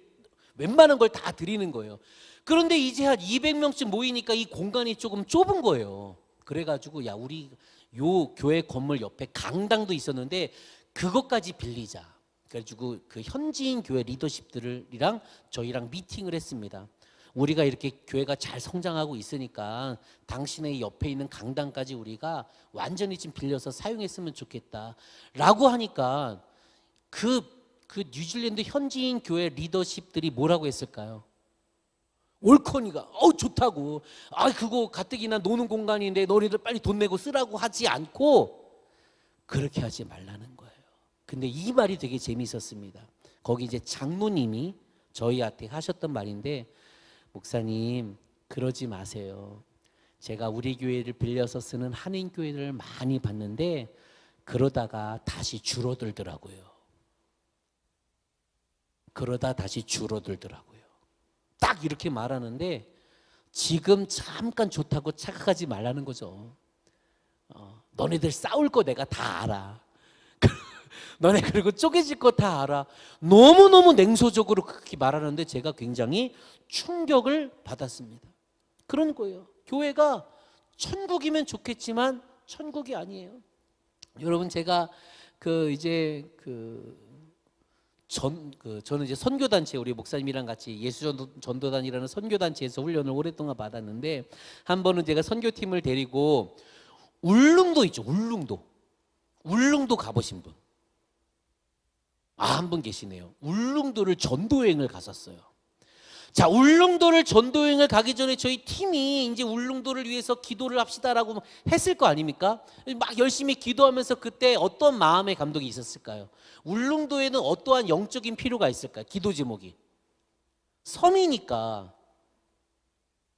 웬만한 걸 다 드리는 거예요. 그런데 이제 한 200명쯤 모이니까 이 공간이 조금 좁은 거예요. 그래가지고 야, 우리 요 교회 건물 옆에 강당도 있었는데 그것까지 빌리자. 그래가지고 그 현지인 교회 리더십들이랑 저희랑 미팅을 했습니다. 우리가 이렇게 교회가 잘 성장하고 있으니까 당신의 옆에 있는 강당까지 우리가 완전히 좀 빌려서 사용했으면 좋겠다 라고 하니까 그 뉴질랜드 현지인 교회 리더십들이 뭐라고 했을까요? 올커니가 좋다고, 그거 가뜩이나 노는 공간인데 너희들 빨리 돈 내고 쓰라고 하지 않고 그렇게 하지 말라는 거예요. 근데 이 말이 되게 재미있었습니다. 거기 이제 장로님이 저희한테 하셨던 말인데, 목사님 그러지 마세요. 제가 우리 교회를 빌려서 쓰는 한인교회를 많이 봤는데 그러다가 다시 줄어들더라고요. 딱 이렇게 말하는데, 지금 잠깐 좋다고 착각하지 말라는 거죠. 너네들 싸울 거 내가 다 알아. 너네 그리고 쪼개질 거 다 알아. 너무너무 냉소적으로 그렇게 말하는데 제가 굉장히 충격을 받았습니다. 그런 거예요. 교회가 천국이면 좋겠지만 천국이 아니에요. 여러분, 제가 저는 이제 선교단체, 우리 목사님이랑 같이 예수전도단이라는 선교단체에서 훈련을 오랫동안 받았는데, 한 번은 제가 선교팀을 데리고 울릉도 있죠. 울릉도 가보신 분? 한 분 계시네요. 울릉도를 전도여행을 갔었어요. 자, 울릉도를 전도여행을 가기 전에 저희 팀이 이제 울릉도를 위해서 기도를 합시다라고 했을 거 아닙니까? 막 열심히 기도하면서 그때 어떤 마음의 감동이 있었을까요? 울릉도에는 어떠한 영적인 필요가 있을까요? 기도 제목이 섬이니까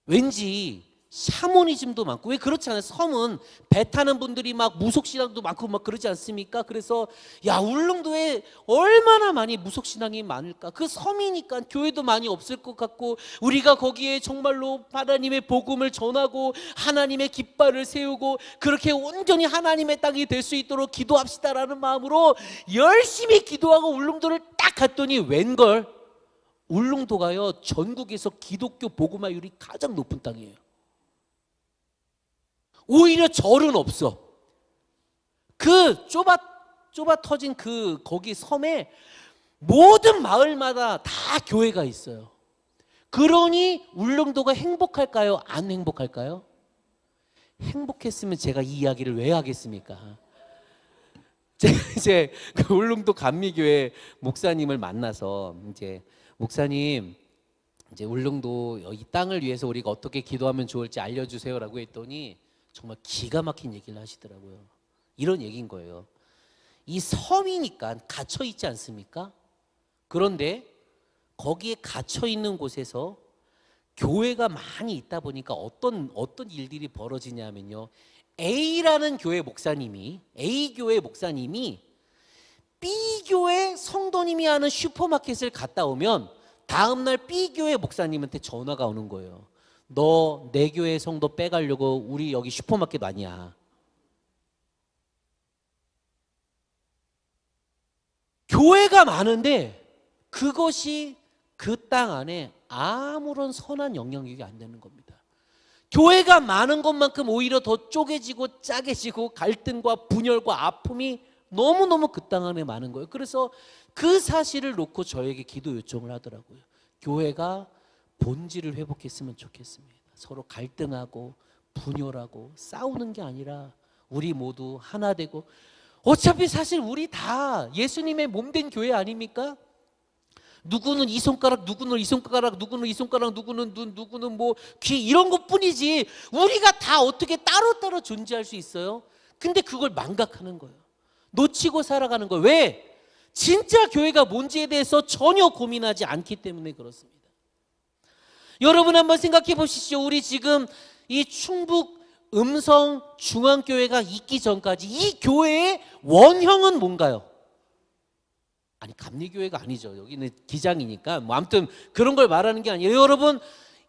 왠지 샤머니즘도 많고, 왜 그렇지 않아요? 섬은 배 타는 분들이 막 무속신앙도 많고 막 그러지 않습니까? 그래서 야, 울릉도에 얼마나 많이 무속신앙이 많을까? 그 섬이니까 교회도 많이 없을 것 같고, 우리가 거기에 정말로 하나님의 복음을 전하고 하나님의 깃발을 세우고 그렇게 온전히 하나님의 땅이 될 수 있도록 기도합시다라는 마음으로 열심히 기도하고 울릉도를 딱 갔더니 웬걸, 울릉도가요 전국에서 기독교 복음화율이 가장 높은 땅이에요. 오히려 절은 없어. 그 좁아 터진 거기 섬에 모든 마을마다 다 교회가 있어요. 그러니 울릉도가 행복할까요? 안 행복할까요? 행복했으면 제가 이 이야기를 왜 하겠습니까? 제가 이제 그 울릉도 감리교회 목사님을 만나서, 이제 목사님, 이제 울릉도 이 땅을 위해서 우리가 어떻게 기도하면 좋을지 알려주세요라고 했더니 정말 기가 막힌 얘기를 하시더라고요. 이런 얘기인 거예요. 이 섬이니까 갇혀 있지 않습니까? 그런데 거기에 갇혀 있는 곳에서 교회가 많이 있다 보니까 어떤 일들이 벌어지냐면요, A라는 교회 목사님이, A 교회 목사님이 B 교회 성도님이 하는 슈퍼마켓을 갔다 오면 다음날 B 교회 목사님한테 전화가 오는 거예요. 너 내 교회 성도 빼가려고 우리 여기 슈퍼마켓 아니야. 교회가 많은데 그것이 그 땅 안에 아무런 선한 영향력이 안 되는 겁니다. 교회가 많은 것만큼 오히려 더 쪼개지고 짜개지고 갈등과 분열과 아픔이 너무너무 그 땅 안에 많은 거예요. 그래서 그 사실을 놓고 저에게 기도 요청을 하더라고요. 교회가 본질을 회복했으면 좋겠습니다. 서로 갈등하고 분열하고 싸우는 게 아니라 우리 모두 하나 되고, 어차피 사실 우리 다 예수님의 몸된 교회 아닙니까? 누구는 이 손가락, 누구는 이 손가락, 누구는 이 손가락, 누구는 눈, 누구는 뭐 귀, 이런 것뿐이지 우리가 다 어떻게 따로따로 존재할 수 있어요? 근데 그걸 망각하는 거예요. 놓치고 살아가는 거예요. 왜? 진짜 교회가 뭔지에 대해서 전혀 고민하지 않기 때문에 그렇습니다. 여러분 한번 생각해 보시죠. 우리 지금 이 충북 음성 중앙교회가 있기 전까지 이 교회의 원형은 뭔가요? 아니, 감리교회가 아니죠. 여기는 기장이니까. 뭐 아무튼 그런 걸 말하는 게 아니에요. 여러분,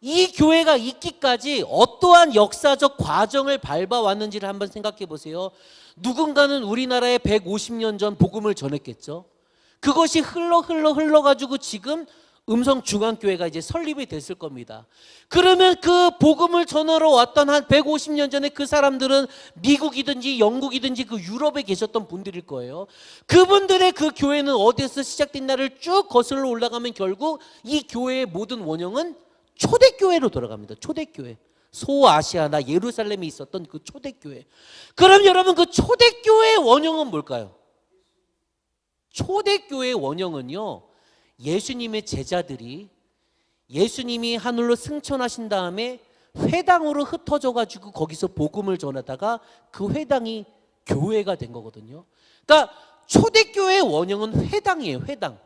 이 교회가 있기까지 어떠한 역사적 과정을 밟아왔는지를 한번 생각해 보세요. 누군가는 우리나라에 150년 전 복음을 전했겠죠. 그것이 흘러가지고 지금 음성중앙교회가 이제 설립이 됐을 겁니다. 그러면 그 복음을 전하러 왔던 한 150년 전에 그 사람들은 미국이든지 영국이든지 그 유럽에 계셨던 분들일 거예요. 그분들의 그 교회는 어디에서 시작됐나를 쭉 거슬러 올라가면 결국 이 교회의 모든 원형은 초대교회로 돌아갑니다. 초대교회. 소아시아나 예루살렘에 있었던 그 초대교회. 그럼 여러분, 그 초대교회의 원형은 뭘까요? 초대교회의 원형은요, 예수님의 제자들이 예수님이 하늘로 승천하신 다음에 회당으로 흩어져 가지고 거기서 복음을 전하다가 그 회당이 교회가 된 거거든요. 그러니까 초대교회의 원형은 회당이에요. 회당.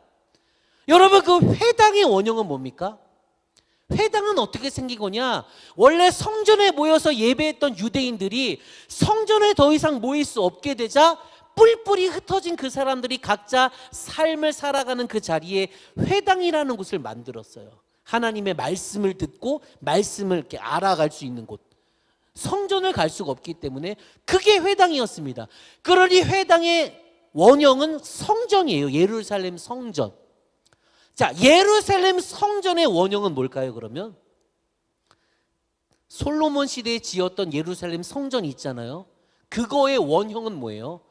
여러분, 그 회당의 원형은 뭡니까? 회당은 어떻게 생긴 거냐? 원래 성전에 모여서 예배했던 유대인들이 성전에 더 이상 모일 수 없게 되자 뿔뿔이 흩어진 그 사람들이 각자 삶을 살아가는 그 자리에 회당이라는 곳을 만들었어요. 하나님의 말씀을 듣고 말씀을 이렇게 알아갈 수 있는 곳. 성전을 갈 수가 없기 때문에 그게 회당이었습니다. 그러니 회당에 원형은 성전이에요. 예루살렘 성전. 자, 예루살렘 성전의 원형은 뭘까요, 그러면? 솔로몬 시대에 지었던 예루살렘 성전이 있잖아요. 그거의 원형은 뭐예요?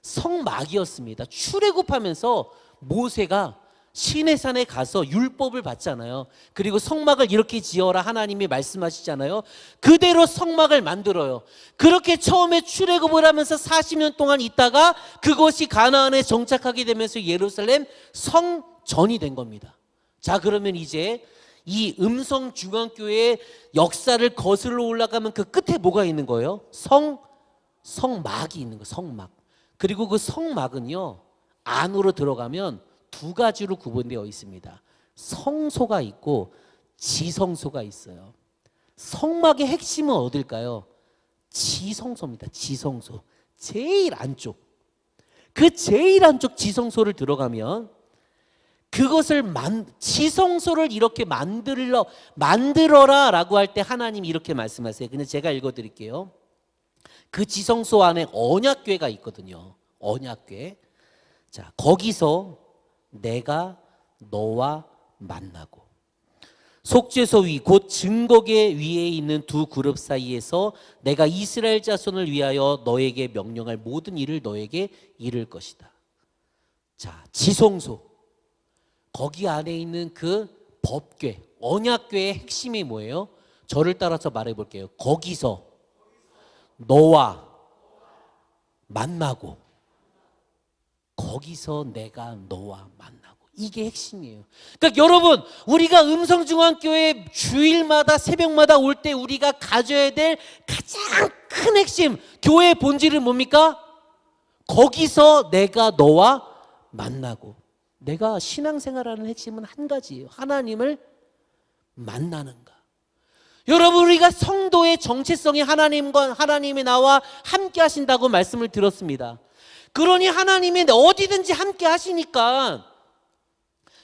성막이었습니다. 출애굽하면서 모세가 시내산에 가서 율법을 받잖아요. 그리고 성막을 이렇게 지어라 하나님이 말씀하시잖아요. 그대로 성막을 만들어요. 그렇게 처음에 출애굽을 하면서 40년 동안 있다가 그것이 가나안에 정착하게 되면서 예루살렘 성전이 된 겁니다. 자, 그러면 이제 이 음성중앙교회의 역사를 거슬러 올라가면 그 끝에 뭐가 있는 거예요? 성막이 있는 거예요. 성막. 그리고 그 성막은요, 안으로 들어가면 두 가지로 구분되어 있습니다. 성소가 있고 지성소가 있어요. 성막의 핵심은 어딜까요? 지성소입니다. 지성소. 제일 안쪽. 그 제일 안쪽 지성소를 들어가면 그것을 지성소를 이렇게 만들어라 라고 할 때 하나님이 이렇게 말씀하세요. 근데 제가 읽어드릴게요. 그 지성소 안에 언약궤가 있거든요. 언약궤. 자, 거기서 내가 너와 만나고 속죄소 위 곧 증거궤 위에 있는 두 그룹 사이에서 내가 이스라엘 자손을 위하여 너에게 명령할 모든 일을 너에게 이룰 것이다. 자, 지성소. 거기 안에 있는 그 법궤, 언약궤의 핵심이 뭐예요? 저를 따라서 말해 볼게요. 거기서 너와 만나고 거기서 내가 너와 만나고. 이게 핵심이에요. 그러니까 여러분, 우리가 음성중앙교회 주일마다 새벽마다 올 때 우리가 가져야 될 가장 큰 핵심, 교회의 본질은 뭡니까? 거기서 내가 너와 만나고. 내가 신앙생활하는 핵심은 한 가지예요. 하나님을 만나는가. 여러분, 우리가 성도의 정체성이 하나님이 나와 함께 하신다고 말씀을 들었습니다. 그러니 하나님이 어디든지 함께 하시니까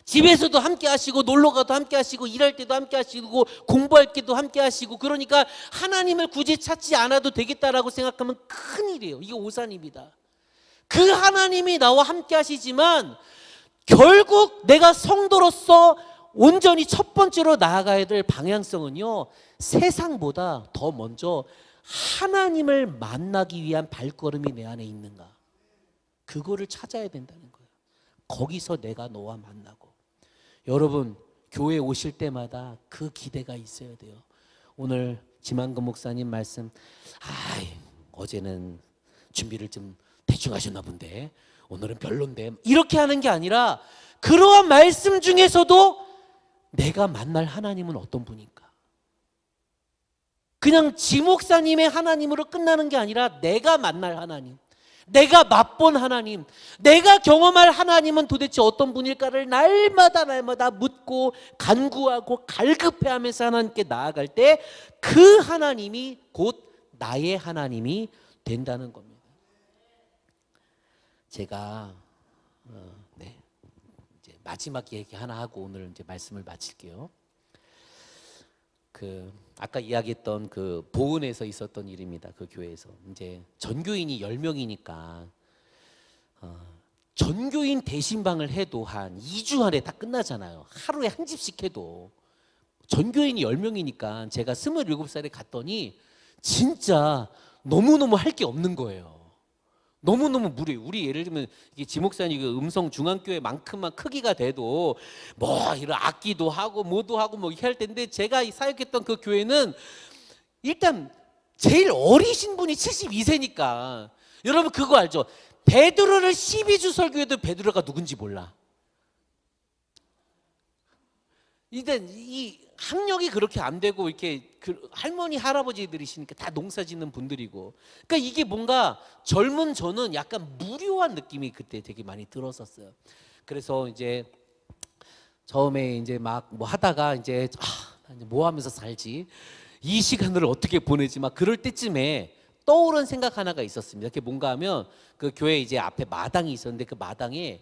집에서도 함께 하시고 놀러가도 함께 하시고 일할 때도 함께 하시고 공부할 때도 함께 하시고, 그러니까 하나님을 굳이 찾지 않아도 되겠다라고 생각하면 큰일이에요. 이게 오산입니다. 그 하나님이 나와 함께 하시지만 결국 내가 성도로서 온전히 첫 번째로 나아가야 될 방향성은요, 세상보다 더 먼저 하나님을 만나기 위한 발걸음이 내 안에 있는가, 그거를 찾아야 된다는 거예요. 거기서 내가 너와 만나고. 여러분, 교회 오실 때마다 그 기대가 있어야 돼요. 오늘 지만금 목사님 말씀, 어제는 준비를 좀 대충 하셨나 본데 오늘은 별론데, 이렇게 하는 게 아니라 그러한 말씀 중에서도 내가 만날 하나님은 어떤 분일까? 그냥 지 목사님의 하나님으로 끝나는 게 아니라 내가 만날 하나님, 내가 맛본 하나님, 내가 경험할 하나님은 도대체 어떤 분일까를 날마다 묻고 간구하고 갈급해하면서 하나님께 나아갈 때 그 하나님이 곧 나의 하나님이 된다는 겁니다. 제가 이제 마지막 얘기 하나 하고 오늘 이제 말씀을 마칠게요. 아까 이야기했던 그 보은에서 있었던 일입니다. 그 교회에서 이제 전교인이 10명이니까 전교인 대신방을 해도 한 2주 안에 다 끝나잖아요. 하루에 한 집씩 해도. 전교인이 10명이니까 제가 27살에 갔더니 진짜 너무너무 할 게 없는 거예요. 너무너무 무리해요. 우리 예를 들면 이게 지목사님 음성 중앙교회만큼만 크기가 돼도 뭐 이런 악기도 하고 뭐도 하고 뭐 이렇게 할 텐데, 제가 사역했던 그 교회는 일단 제일 어리신 분이 72세니까 여러분 그거 알죠? 베드로를 12주 설교해도 베드로가 누군지 몰라. 일단 이 학력이 그렇게 안 되고 이렇게 할머니 할아버지들이시니까 다 농사 짓는 분들이고, 그러니까 이게 뭔가 젊은 저는 약간 무료한 느낌이 그때 되게 많이 들었었어요. 그래서 이제 처음에 이제 막 뭐 하다가 이제 뭐 하면서 살지, 이 시간을 어떻게 보내지, 막 그럴 때쯤에 떠오른 생각 하나가 있었습니다. 그게 뭔가 하면 그 교회 이제 앞에 마당이 있었는데 그 마당에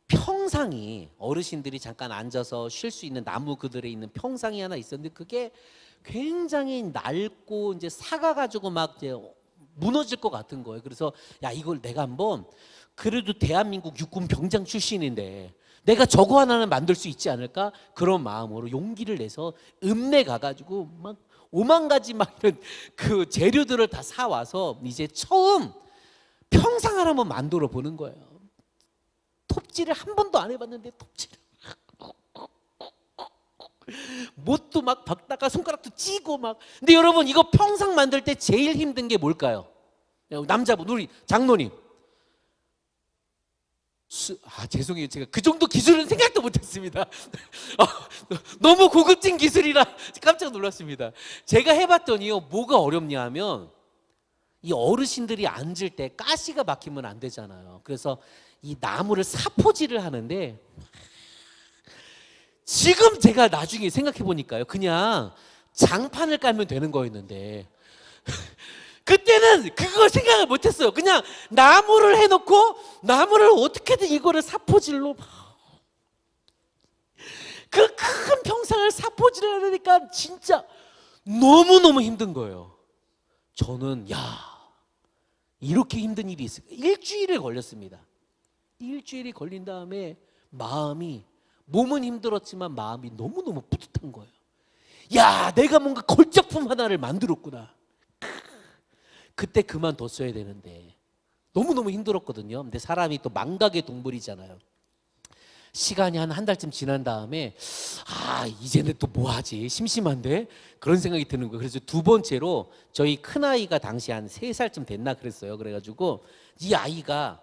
평상이, 어르신들이 잠깐 앉아서 쉴 수 있는 나무 그늘에 있는 평상이 하나 있었는데 그게 굉장히 낡고 이제 사가가지고 막 이제 무너질 것 같은 거예요. 그래서 야, 이걸 내가 한번 그래도 대한민국 육군 병장 출신인데 내가 저거 하나는 만들 수 있지 않을까? 그런 마음으로 용기를 내서 읍내 가가지고 막 5만 가지 막 이런 그 재료들을 다 사와서 이제 처음 평상을 한번 만들어 보는 거예요. 톱질을 한 번도 안 해봤는데 톱질을 못도 막 박다가 손가락도 찌고 막. 근데 여러분 이거 평상 만들 때 제일 힘든 게 뭘까요? 남자분 우리 장로님. 죄송해요. 제가 그 정도 기술은 생각도 못했습니다. 너무 고급진 기술이라 깜짝 놀랐습니다. 제가 해봤더니요, 뭐가 어렵냐 하면 이 어르신들이 앉을 때 가시가 막히면 안 되잖아요. 그래서 이 나무를 사포질을 하는데, 지금 제가 나중에 생각해 보니까요, 그냥 장판을 깔면 되는 거였는데 그때는 그걸 생각을 못했어요. 그냥 나무를 해놓고 나무를 어떻게든 이거를 사포질로 그 큰 평상을 사포질을 하니까 진짜 너무너무 힘든 거예요. 저는 이렇게 힘든 일이 있을까? 일주일에 걸렸습니다. 일주일이 걸린 다음에 몸은 힘들었지만 마음이 너무너무 뿌듯한 거예요. 내가 뭔가 걸작품 하나를 만들었구나. 그때 그만뒀어야 되는데 너무너무 힘들었거든요. 근데 사람이 또 망각의 동물이잖아요. 시간이 한 달쯤 지난 다음에 이제는 또 뭐 하지? 심심한데? 그런 생각이 드는 거예요. 그래서 두 번째로 저희 큰아이가 당시 한 3살쯤 됐나 그랬어요. 그래가지고 이 아이가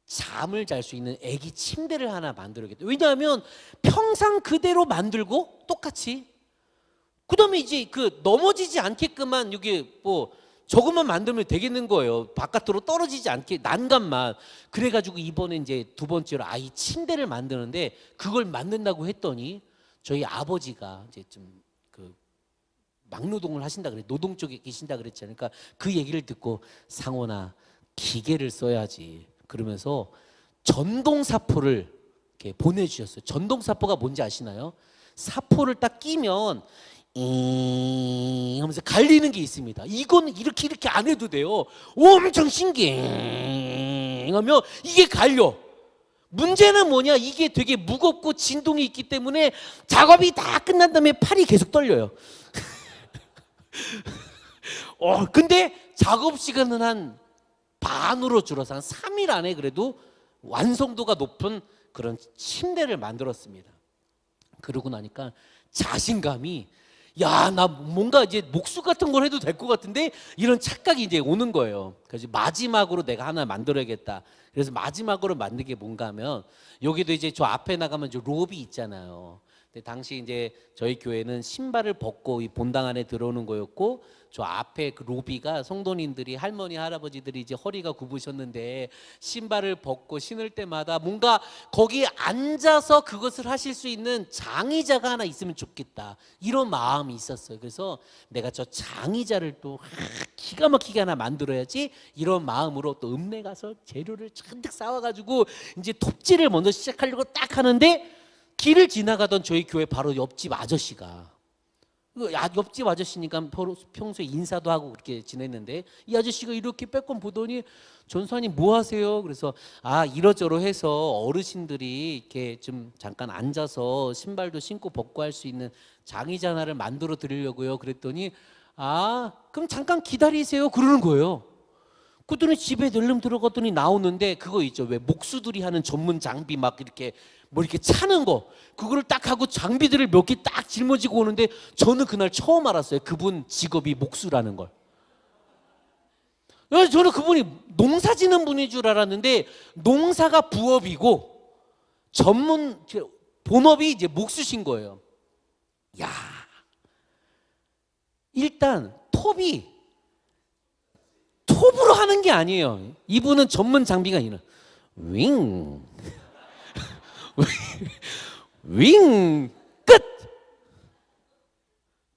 잠을 잘 수 있는 애기 침대를 하나 만들어야겠다. 왜냐하면 평상 그대로 만들고 똑같이 그 다음에 이제 그 넘어지지 않게끔만 이게 뭐 저것만 만들면 되겠는 거예요. 바깥으로 떨어지지 않게 난간만. 그래가지고 이번에 이제 두 번째로 아이 침대를 만드는데 그걸 만든다고 했더니 저희 아버지가 이제 좀 그 막노동을 하신다 그래, 노동 쪽에 계신다 그랬잖아요. 그러니까 그 얘기를 듣고 상원아 기계를 써야지 그러면서 전동사포를 이렇게 보내주셨어요. 전동사포가 뭔지 아시나요? 사포를 딱 끼면 하면서 갈리는 게 있습니다. 이거는 이렇게 안 해도 돼요. 엄청 신기해 하면 이게 갈려. 문제는 뭐냐, 이게 되게 무겁고 진동이 있기 때문에 작업이 다 끝난 다음에 팔이 계속 떨려요. 근데 작업 시간은 한 반으로 줄어서 한 3일 안에 그래도 완성도가 높은 그런 침대를 만들었습니다. 그러고 나니까 자신감이 나 뭔가 이제 목수 같은 걸 해도 될 것 같은데 이런 착각이 이제 오는 거예요. 그래서 마지막으로 내가 하나 만들어야겠다. 그래서 마지막으로 만든 게 뭔가 하면 여기도 이제 저 앞에 나가면 이제 롭이 있잖아요. 근데 당시 이제 저희 교회는 신발을 벗고 이 본당 안에 들어오는 거였고 저 앞에 그 로비가 성도님들이 할머니 할아버지들이 이제 허리가 굽으셨는데 신발을 벗고 신을 때마다 뭔가 거기에 앉아서 그것을 하실 수 있는 장의자가 하나 있으면 좋겠다 이런 마음이 있었어요. 그래서 내가 저 장의자를 또 기가 막히게 하나 만들어야지 이런 마음으로 또 읍내 가서 재료를 잔뜩 싸와가지고 이제 톱질을 먼저 시작하려고 딱 하는데 길을 지나가던 저희 교회 바로 옆집 아저씨가, 옆집 아저씨니까 평소에 인사도 하고 그렇게 지냈는데 이 아저씨가 이렇게 빼꼼 보더니 전사님 뭐 하세요? 그래서 이러저러 해서 어르신들이 이렇게 좀 잠깐 앉아서 신발도 신고 벗고 할 수 있는 장의자 하나를 만들어 드리려고요. 그랬더니 그럼 잠깐 기다리세요 그러는 거예요. 그랬더니 집에 낼름 들어갔더니 나오는데 그거 있죠, 왜 목수들이 하는 전문 장비 막 이렇게 뭐 이렇게 차는 거, 그거를 딱 하고 장비들을 몇 개 딱 짊어지고 오는데 저는 그날 처음 알았어요. 그분 직업이 목수라는 걸. 그래서 저는 그분이 농사 짓는 분인 줄 알았는데 농사가 부업이고 본업이 이제 목수신 거예요. 일단 톱으로 하는 게 아니에요. 이분은 전문 장비가 아니라 윙 끝.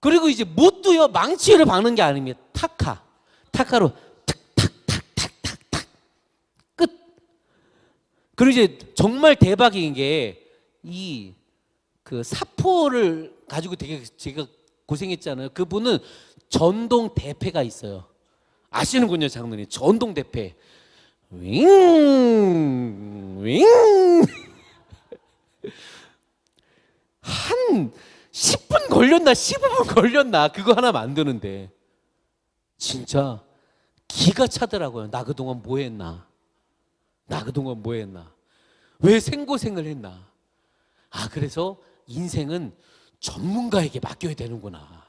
그리고 이제 못도요 망치를 박는 게 아닙니다. 타카로 탁탁탁탁탁탁 끝. 그리고 이제 정말 대박인 게 이 그 사포를 가지고 되게 제가 고생했잖아요. 그분은 전동 대패가 있어요. 아시는군요, 장로님. 전동 대패. 윙, 윙. 한 10분 걸렸나 15분 걸렸나 그거 하나 만드는데 진짜 기가 차더라고요. 나 그동안 뭐 했나? 나 그동안 뭐 했나? 왜 생고생을 했나? 아, 그래서 인생은 전문가에게 맡겨야 되는구나.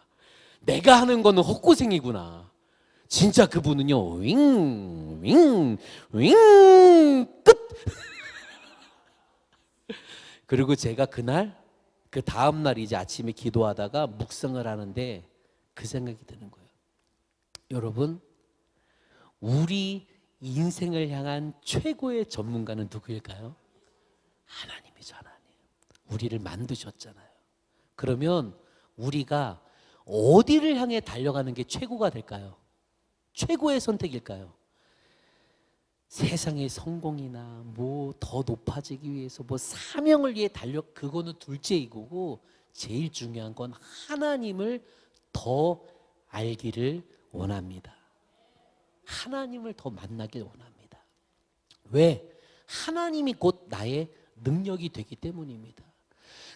내가 하는 거는 헛고생이구나. 진짜 그분은요, 윙, 윙, 윙, 끝! 그리고 제가 그날, 그 다음날 이제 아침에 기도하다가 묵상을 하는데 그 생각이 드는 거예요. 여러분, 우리 인생을 향한 최고의 전문가는 누구일까요? 하나님이죠, 하나님. 우리를 만드셨잖아요. 그러면 우리가 어디를 향해 달려가는 게 최고가 될까요? 최고의 선택일까요? 세상의 성공이나 뭐 더 높아지기 위해서 뭐 사명을 위해 그거는 둘째이고 제일 중요한 건 하나님을 더 알기를 원합니다. 하나님을 더 만나길 원합니다. 왜? 하나님이 곧 나의 능력이 되기 때문입니다.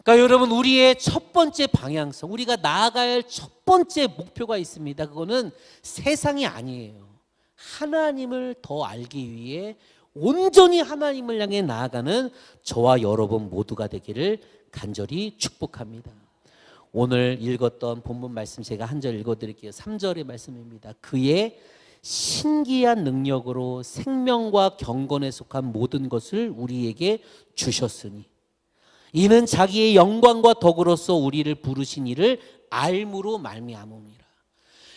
그러니까 여러분, 우리의 첫 번째 방향성, 우리가 나아가야 할 첫 번째 목표가 있습니다. 그거는 세상이 아니에요. 하나님을 더 알기 위해 온전히 하나님을 향해 나아가는 저와 여러분 모두가 되기를 간절히 축복합니다. 오늘 읽었던 본문 말씀 제가 한 절 읽어드릴게요. 3절의 말씀입니다. 그의 신기한 능력으로 생명과 경건에 속한 모든 것을 우리에게 주셨으니 이는 자기의 영광과 덕으로서 우리를 부르신 이를 알므로 말미암음이라.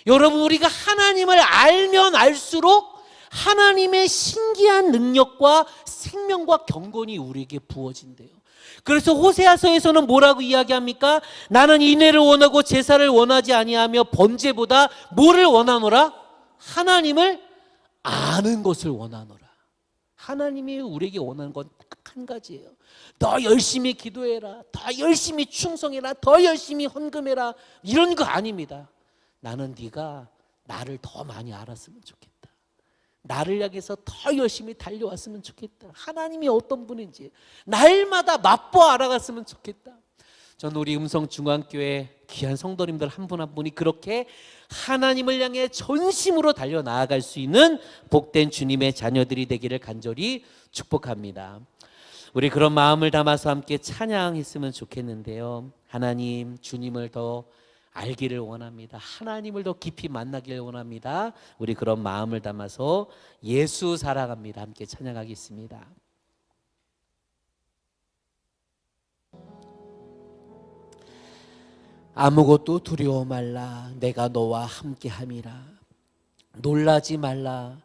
여러분, 우리가 하나님을 알면 알수록 하나님의 신기한 능력과 생명과 경건이 우리에게 부어진대요. 그래서 호세아서에서는 뭐라고 이야기합니까? 나는 인애를 원하고 제사를 원하지 아니하며 번제보다 뭐를 원하노라? 하나님을 아는 것을 원하노라. 하나님이 우리에게 원하는 건 딱 한 가지예요. 더 열심히 기도해라, 더 열심히 충성해라, 더 열심히 헌금해라, 이런 거 아닙니다. 나는 네가 나를 더 많이 알았으면 좋겠다. 나를 향해서 더 열심히 달려왔으면 좋겠다. 하나님이 어떤 분인지 날마다 맛보 알아갔으면 좋겠다. 전 우리 음성중앙교회 귀한 성도님들 한 분 한 분이 그렇게 하나님을 향해 전심으로 달려 나아갈 수 있는 복된 주님의 자녀들이 되기를 간절히 축복합니다. 우리 그런 마음을 담아서 함께 찬양했으면 좋겠는데요. 하나님, 주님을 더 알기를 원합니다. 하나님을 더 깊이 만나기를 원합니다. 우리 그런 마음을 담아서 예수 사랑합니다. 함께 찬양하겠습니다. 아무것도 두려워 말라. 내가 너와 함께함이라. 놀라지 말라.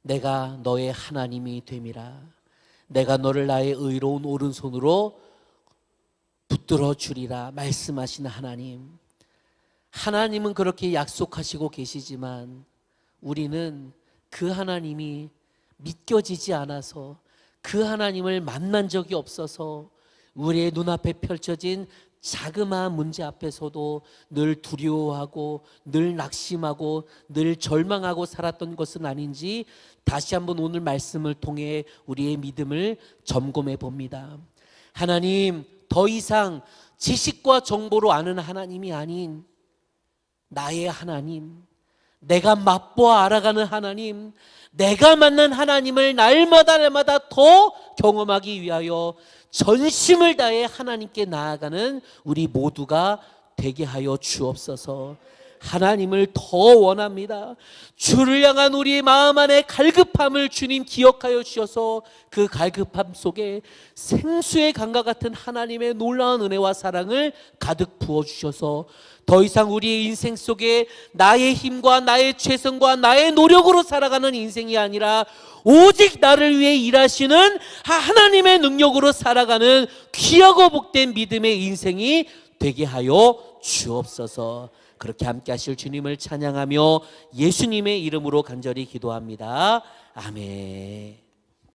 내가 너의 하나님이 됨이라. 내가 너를 나의 의로운 오른손으로 붙들어 주리라 말씀하시는 하나님. 하나님은 그렇게 약속하시고 계시지만 우리는 그 하나님이 믿겨지지 않아서, 그 하나님을 만난 적이 없어서 우리의 눈앞에 펼쳐진 자그마한 문제 앞에서도 늘 두려워하고 늘 낙심하고 늘 절망하고 살았던 것은 아닌지 다시 한번 오늘 말씀을 통해 우리의 믿음을 점검해 봅니다. 하나님, 더 이상 지식과 정보로 아는 하나님이 아닌 나의 하나님, 내가 맛보아 알아가는 하나님, 내가 만난 하나님을 날마다 더 경험하기 위하여 전심을 다해 하나님께 나아가는 우리 모두가 되게 하여 주옵소서. 하나님을 더 원합니다. 주를 향한 우리의 마음 안에 갈급함을 주님 기억하여 주셔서 그 갈급함 속에 생수의 강과 같은 하나님의 놀라운 은혜와 사랑을 가득 부어주셔서 더 이상 우리의 인생 속에 나의 힘과 나의 최선과 나의 노력으로 살아가는 인생이 아니라 오직 나를 위해 일하시는 하나님의 능력으로 살아가는 귀하고 복된 믿음의 인생이 되게 하여 주옵소서. 그렇게 함께 하실 주님을 찬양하며 예수님의 이름으로 간절히 기도합니다. 아멘.